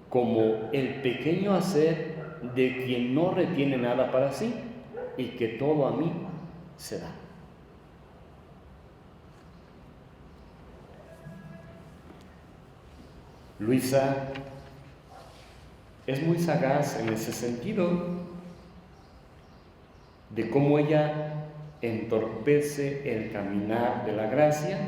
como el pequeño hacer de quien no retiene nada para sí y que todo a mí se da. Luisa es muy sagaz en ese sentido de cómo ella entorpece el caminar de la gracia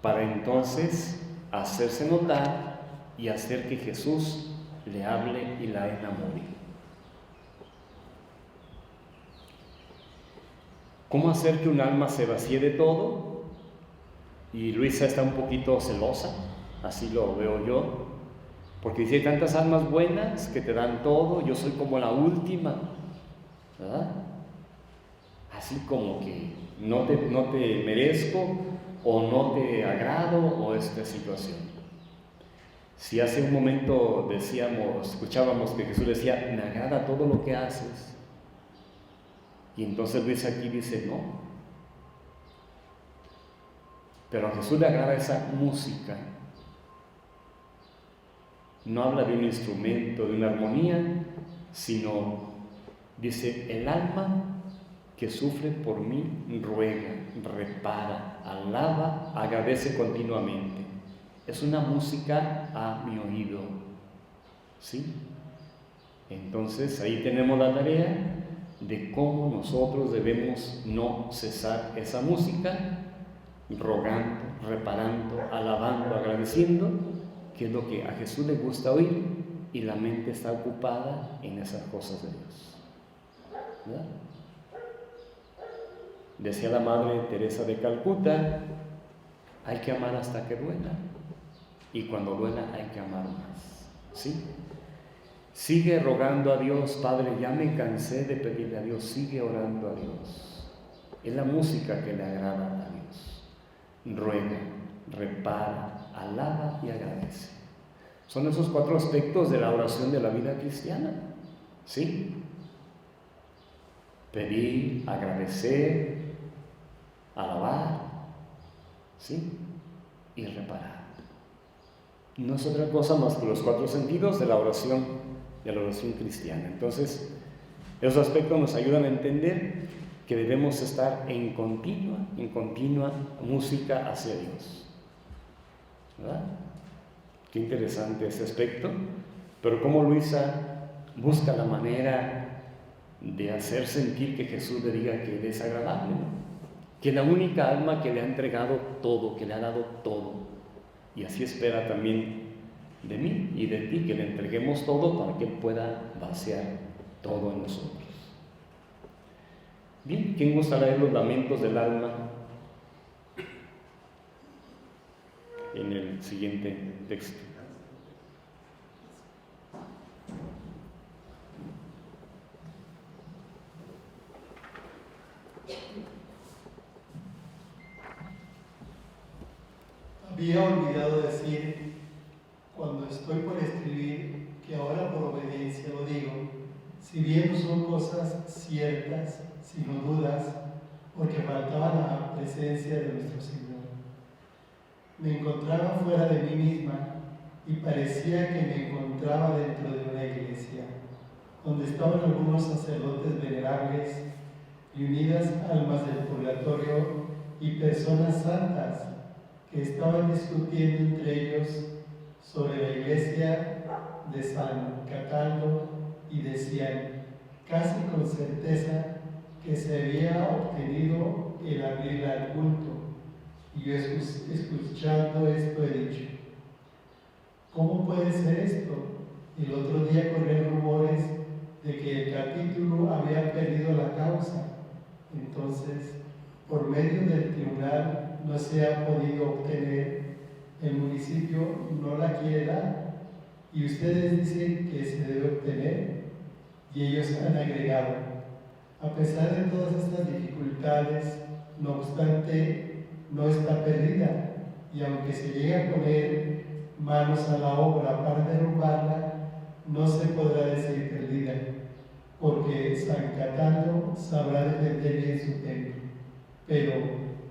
para entonces hacerse notar y hacer que Jesús le hable y la enamore. ¿Cómo hacer que un alma se vacíe de todo? Y Luisa está un poquito celosa, así lo veo yo, porque dice: hay tantas almas buenas que te dan todo, yo soy como la última, ¿verdad? Así como que no te merezco, o no te agrado, o esta situación. Si hace un momento escuchábamos que Jesús decía: me agrada todo lo que haces, y entonces Luisa aquí dice: no. Pero a Jesús le agrada esa música. No habla de un instrumento, de una armonía, sino dice: el alma que sufre por mí ruega, repara, alaba, agradece continuamente. Es una música a mi oído, ¿sí? Entonces ahí tenemos la tarea de cómo nosotros debemos no cesar esa música, rogando, reparando, alabando, agradeciendo, que es lo que a Jesús le gusta oír, y la mente está ocupada en esas cosas de Dios, ¿verdad? Decía la Madre Teresa de Calcuta: hay que amar hasta que duela, y cuando duela hay que amar más, ¿sí? Sigue rogando a Dios: Padre, ya me cansé de pedirle a Dios. Sigue orando a Dios. Es la música que le agrada a Dios. Ruega, repara, alaba y agradece. Son esos 4 aspectos de la oración de la vida cristiana, ¿sí? Pedir, agradecer, alabar, ¿sí? Y reparar. No es otra cosa más que los 4 sentidos de la oración cristiana. Entonces, esos aspectos nos ayudan a entender que debemos estar en continua música hacia Dios, ¿verdad? Qué interesante ese aspecto. Pero cómo Luisa busca la manera de hacer sentir que Jesús le diga que Él es agradable, ¿no? Que la única alma que le ha entregado todo, que le ha dado todo, y así espera también de mí y de ti, que le entreguemos todo para que Él pueda vaciar todo en nosotros. Bien, ¿quién gusta leer los lamentos del alma en el siguiente texto?
Había olvidado decir, cuando estoy por escribir, que ahora por obediencia lo digo, si bien no son cosas ciertas, sino dudas, porque faltaba la presencia de nuestro Señor. Me encontraba fuera de mí misma y parecía que me encontraba dentro de una iglesia, donde estaban algunos sacerdotes venerables y unidas almas del purgatorio y personas santas que estaban discutiendo entre ellos sobre la iglesia de San Cataldo, y decían, casi con certeza, que se había obtenido el abrirla al culto. Y yo, escuchando esto, he dicho, ¿cómo puede ser esto? El otro día corrieron rumores de que el capítulo había perdido la causa. Entonces, por medio del tribunal no se ha podido obtener, el municipio no la quiere dar, y ustedes dicen que se debe obtener, y ellos han agregado, a pesar de todas estas dificultades, no obstante, no está perdida, y aunque se llegue a poner manos a la obra para derrumbarla, no se podrá decir perdida, porque San Cataldo sabrá defender bien su templo. Pero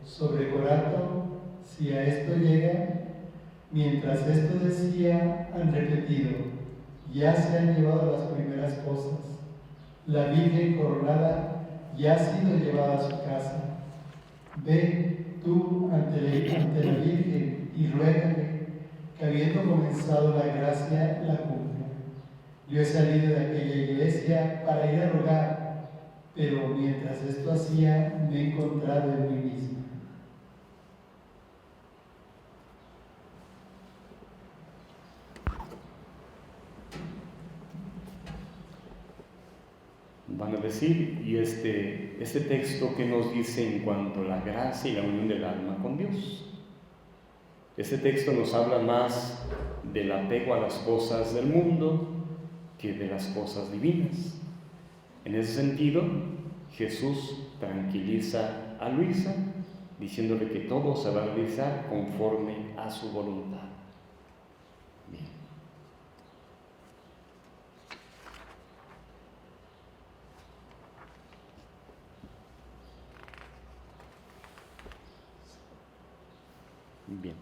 sobre Corato, si a esto llega, mientras esto decía, han repetido, ya se han llevado las primeras cosas, la Virgen coronada ya ha sido llevada a su casa. Ve tú ante la Virgen y ruégale que, habiendo comenzado la gracia, la cumpla. Yo he salido de aquella iglesia para ir a rogar, pero mientras esto hacía, me he encontrado en mí mismo.
van a decir, y este texto que nos dice en cuanto a la gracia y la unión del alma con Dios. Este texto nos habla más del apego a las cosas del mundo que de las cosas divinas. En ese sentido, Jesús tranquiliza a Luisa diciéndole que todo se va a realizar conforme a su voluntad. Bien. Bien.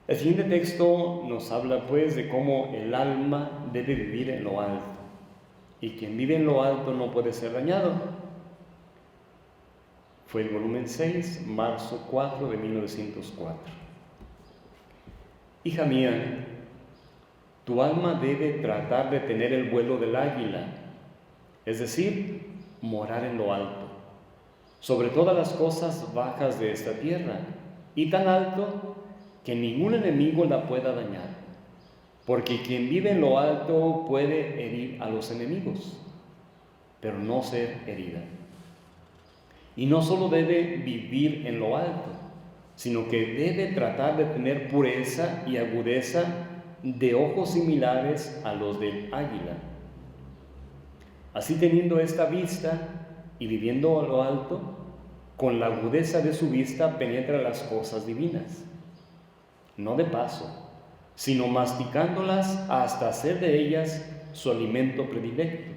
El siguiente texto nos habla pues de cómo el alma debe vivir en lo alto, y quien vive en lo alto no puede ser dañado. Fue el volumen 6, marzo 4 de 1904. Hija mía, tu alma debe tratar de tener el vuelo del águila, es decir, morar en lo alto, sobre todas las cosas bajas de esta tierra, y tan alto que ningún enemigo la pueda dañar, porque quien vive en lo alto puede herir a los enemigos, pero no ser herida. Y no solo debe vivir en lo alto, sino que debe tratar de tener pureza y agudeza de ojos similares a los del águila. Así, teniendo esta vista y viviendo a lo alto, con la agudeza de su vista penetra las cosas divinas, no de paso, sino masticándolas hasta hacer de ellas su alimento predilecto,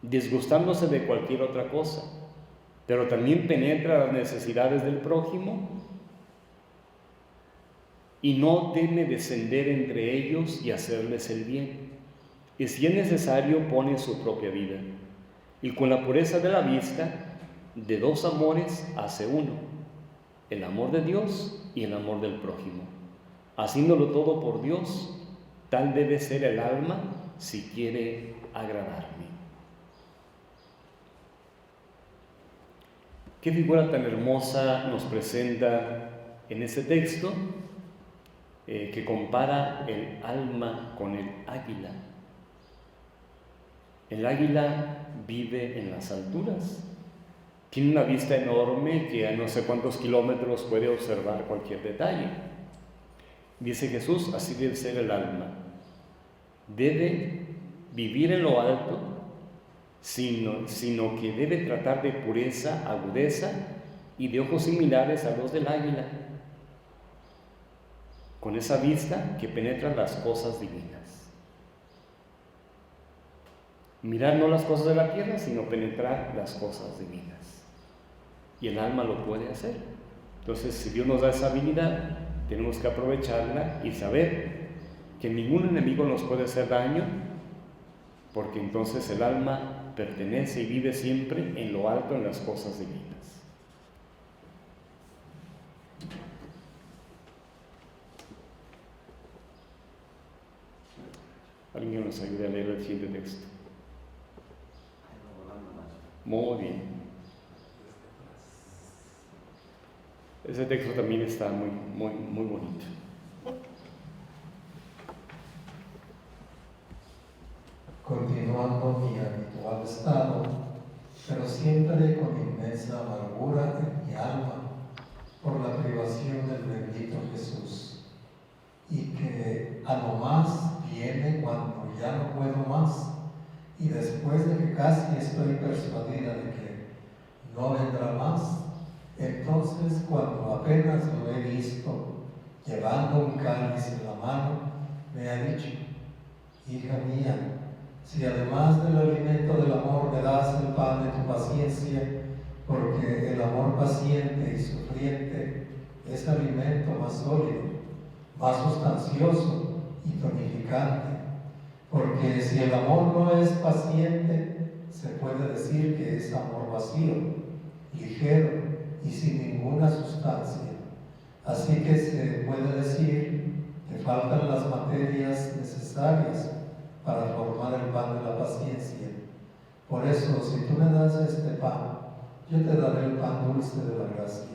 disgustándose de cualquier otra cosa, pero también penetra las necesidades del prójimo y no teme descender entre ellos y hacerles el bien, y si es necesario pone su propia vida, y con la pureza de la vista, de dos amores hace uno, el amor de Dios y el amor del prójimo. Haciéndolo todo por Dios, tal debe ser el alma si quiere agradarme. ¿Qué figura tan hermosa nos presenta en este texto que compara el alma con el águila? El águila vive en las alturas, tiene una vista enorme que a no sé cuántos kilómetros puede observar cualquier detalle. Dice Jesús, así debe ser el alma. Debe vivir en lo alto, sino que debe tratar de pureza, agudeza y de ojos similares a los del águila, con esa vista que penetra las cosas divinas. Mirar no las cosas de la tierra, sino penetrar las cosas divinas. Y el alma lo puede hacer. Entonces, si Dios nos da esa habilidad, tenemos que aprovecharla y saber que ningún enemigo nos puede hacer daño, porque entonces el alma pertenece y vive siempre en lo alto, en las cosas divinas. ¿Alguien nos ayude a leer el siguiente texto? Muy bien. Ese texto también está muy bonito.
Continuando mi habitual estado, pero siempre con inmensa amargura en mi alma por la privación del bendito Jesús, y que a lo más viene cuando ya no puedo más, y después de que casi estoy persuadida de que no vendrá más, entonces cuando apenas lo he visto llevando un cáliz en la mano, me ha dicho: hija mía, si además del alimento del amor me das el pan de tu paciencia, porque el amor paciente y sufriente es alimento más sólido, más sustancioso y tonificante, porque si el amor no es paciente, se puede decir que es amor vacío, ligero y sin ninguna sustancia. Así que se puede decir que faltan las materias necesarias para formar el pan de la paciencia. Por eso, si tú me das este pan, yo te daré el pan dulce de la gracia.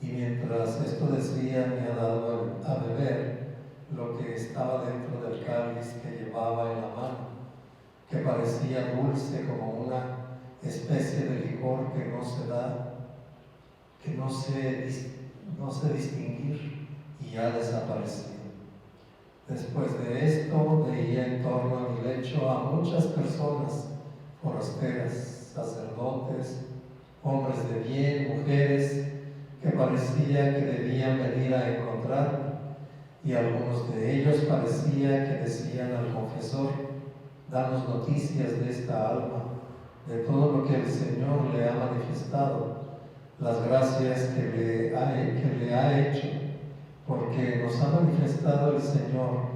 Y mientras esto decía, me ha dado a beber lo que estaba dentro del cáliz que llevaba en la mano, que parecía dulce como una especie de licor que no sé distinguir, y ha desaparecido. Después de esto veía en torno a mi lecho a muchas personas forasteras, sacerdotes, hombres de bien, mujeres, que parecía que debían venir a encontrarme, y algunos de ellos parecía que decían al confesor: danos noticias de esta alma, de todo lo que el Señor le ha manifestado, las gracias que le ha hecho, porque nos ha manifestado el Señor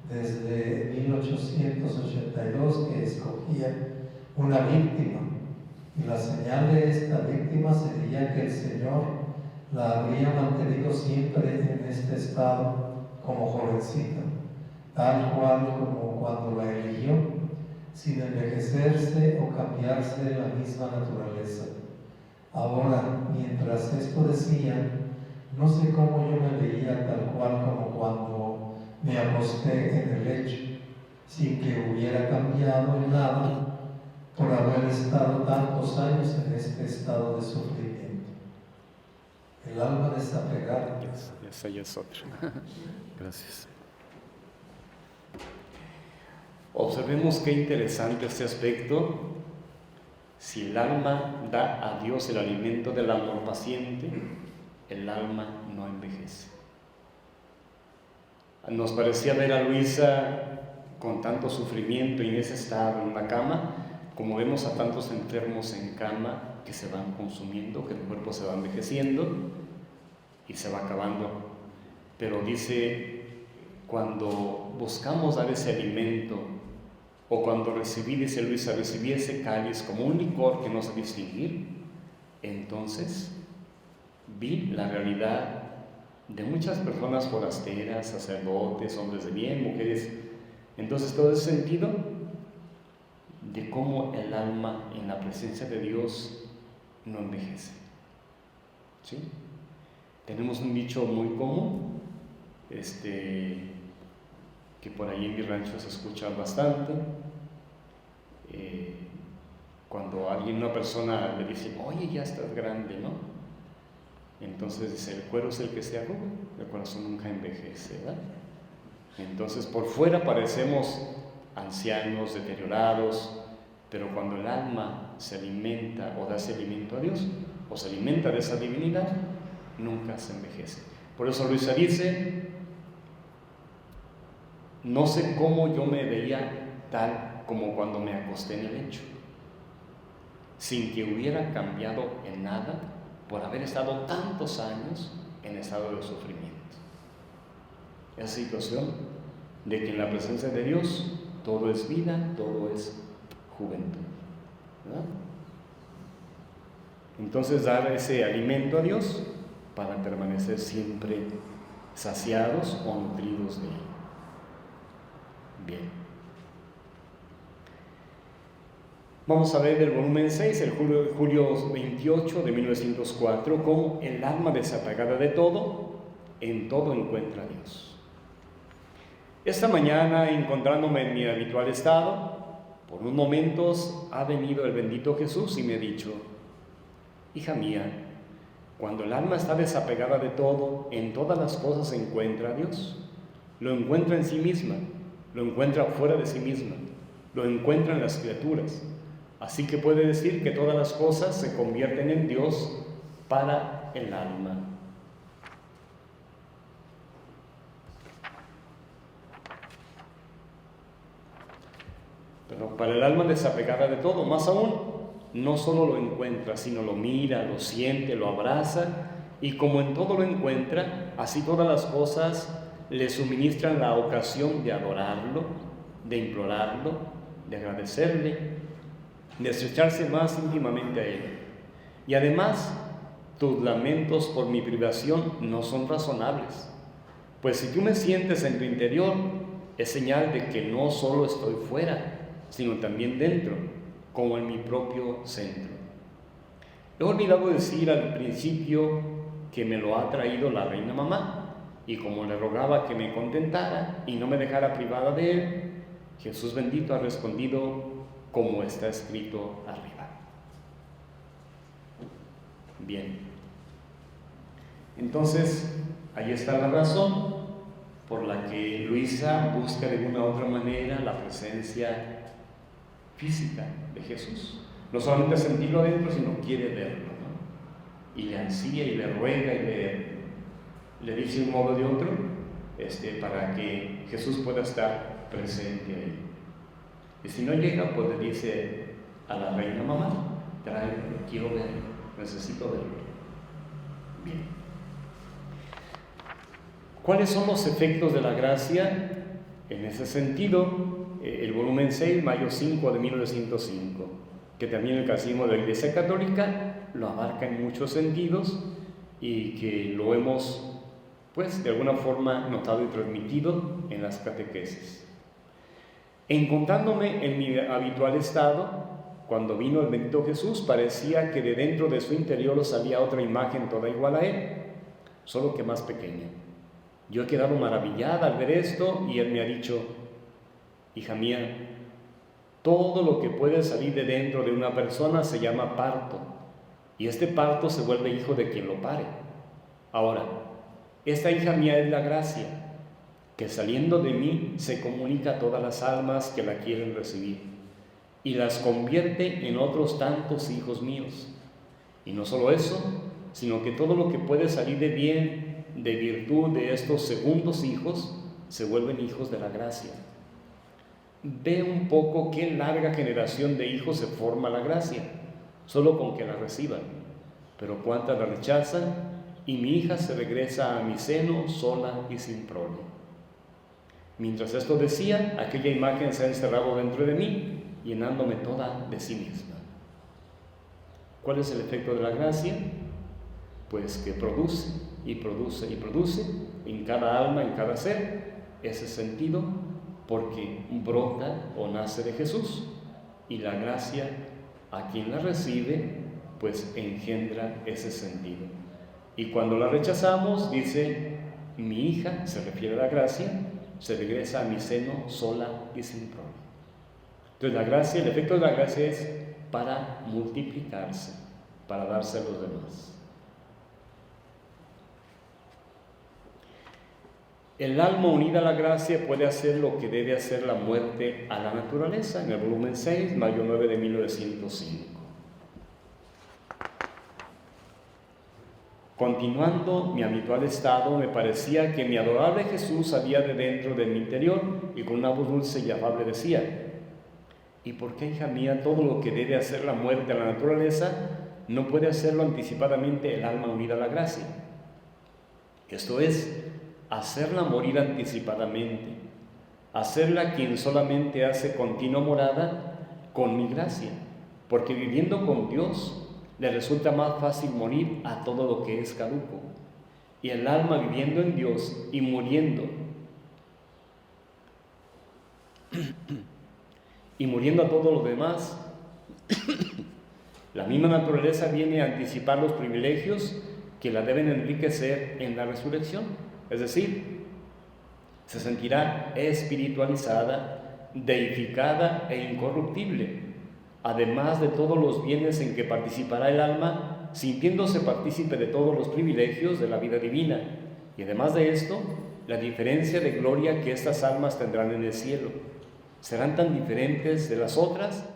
desde 1882 que escogía una víctima, y la señal de esta víctima sería que el Señor la habría mantenido siempre en este estado como jovencita, tal cual como cuando la eligió, sin envejecerse o cambiarse la misma naturaleza. Ahora, mientras esto decía, no sé cómo yo me veía tal cual como cuando me acosté en el lecho, sin que hubiera cambiado en nada por haber estado tantos años en este estado de sufrimiento. El alma desapegada.
Esa ya es otra. Gracias. Observemos qué interesante este aspecto. Si el alma da a Dios el alimento del amor paciente, el alma no envejece. Nos parecía ver a Luisa con tanto sufrimiento y en ese estado en la cama, como vemos a tantos enfermos en cama que se van consumiendo, que el cuerpo se va envejeciendo y se va acabando. Pero dice, cuando buscamos dar ese alimento, o cuando dice Luisa, recibí ese cáliz como un licor que no sé distinguir, entonces vi la realidad de muchas personas forasteras, sacerdotes, hombres de bien, mujeres. Entonces todo ese sentido de cómo el alma en la presencia de Dios no envejece. ¿Sí? Tenemos un dicho muy común, que por ahí en mi rancho se escucha bastante. Cuando una persona le dice, oye, ya estás grande, ¿no? Entonces dice, el cuero es el que se arruga, el corazón nunca envejece, ¿verdad? Entonces por fuera parecemos ancianos, deteriorados, pero cuando el alma se alimenta o da ese alimento a Dios, o se alimenta de esa divinidad, nunca se envejece. Por eso Luisa dice, no sé cómo yo me veía tal como cuando me acosté en el lecho, sin que hubiera cambiado en nada por haber estado tantos años en estado de sufrimiento. Esa situación de que en la presencia de Dios todo es vida, todo es juventud, ¿verdad? Entonces dar ese alimento a Dios para permanecer siempre saciados o nutridos de Él. Bien. Vamos a ver del volumen 6, el julio 28 de 1904, cómo el alma desapegada de todo, en todo encuentra a Dios. Esta mañana, encontrándome en mi habitual estado, por unos momentos ha venido el bendito Jesús y me ha dicho, hija mía, cuando el alma está desapegada de todo, en todas las cosas encuentra a Dios. Lo encuentra en sí misma, lo encuentra fuera de sí misma, lo encuentra en las criaturas. Así que puede decir que todas las cosas se convierten en Dios para el alma. Pero para el alma desapegada de todo, más aún, no solo lo encuentra, sino lo mira, lo siente, lo abraza, y como en todo lo encuentra, así todas las cosas le suministran la ocasión de adorarlo, de implorarlo, de agradecerle, de estrecharse más íntimamente a Él. Y además, tus lamentos por mi privación no son razonables, pues si tú me sientes en tu interior, es señal de que no solo estoy fuera, sino también dentro, como en mi propio centro. He olvidado decir al principio que me lo ha traído la reina mamá, y como le rogaba que me contentara y no me dejara privada de Él, Jesús bendito ha respondido como está escrito arriba. Bien. Entonces, ahí está la razón por la que Luisa busca de una u otra manera la presencia física de Jesús. No solamente sentirlo dentro, sino quiere verlo, ¿no? Y le ansía y le ruega y le dice un modo de otro, para que Jesús pueda estar presente ahí. Y si no llega, pues le dice a la reina: mamá, tráelo, quiero verlo, necesito verlo. Bien. ¿Cuáles son los efectos de la gracia? En ese sentido, el volumen 6, mayo 5 de 1905, que también el Catecismo de la Iglesia Católica lo abarca en muchos sentidos y que lo hemos, pues, de alguna forma notado y transmitido en las catequesis. Encontrándome en mi habitual estado, cuando vino el bendito Jesús, parecía que de dentro de su interior salía otra imagen toda igual a él, solo que más pequeña. Yo he quedado maravillada al ver esto y él me ha dicho: hija mía, todo lo que puede salir de dentro de una persona se llama parto, y este parto se vuelve hijo de quien lo pare. Ahora, esta hija mía es la gracia, que saliendo de mí se comunica a todas las almas que la quieren recibir, y las convierte en otros tantos hijos míos. Y no solo eso, sino que todo lo que puede salir de bien, de virtud de estos segundos hijos, se vuelven hijos de la gracia. Ve un poco qué larga generación de hijos se forma la gracia, solo con que la reciban. Pero cuántas la rechazan, y mi hija se regresa a mi seno sola y sin prole. Mientras esto decía, aquella imagen se ha encerrado dentro de mí, llenándome toda de sí misma. ¿Cuál es el efecto de la gracia? Pues que produce y produce y produce en cada alma, en cada ser, ese sentido, porque brota o nace de Jesús, y la gracia a quien la recibe pues engendra ese sentido. Y cuando la rechazamos, dice: mi hija, se refiere a la gracia, se regresa a mi seno sola y sin prole. Entonces la gracia, el efecto de la gracia es para multiplicarse, para darse a los demás. El alma unida a la gracia puede hacer lo que debe hacer la muerte a la naturaleza, en el volumen 6, mayo 9 de 1905. Continuando mi habitual estado, me parecía que mi adorable Jesús salía de dentro de mi interior y con una voz dulce y afable decía: ¿y por qué, hija mía, todo lo que debe hacer la muerte a la naturaleza no puede hacerlo anticipadamente el alma unida a la gracia? Esto es, hacerla morir anticipadamente, hacerla quien solamente hace continua morada con mi gracia, porque viviendo con Dios le resulta más fácil morir a todo lo que es caduco, y el alma viviendo en Dios y muriendo a todo lo demás, la misma naturaleza viene a anticipar los privilegios que la deben enriquecer en la resurrección. Es decir, se sentirá espiritualizada, deificada e incorruptible, además de todos los bienes en que participará el alma, sintiéndose partícipe de todos los privilegios de la vida divina, y además de esto, la diferencia de gloria que estas almas tendrán en el cielo. Serán tan diferentes de las otras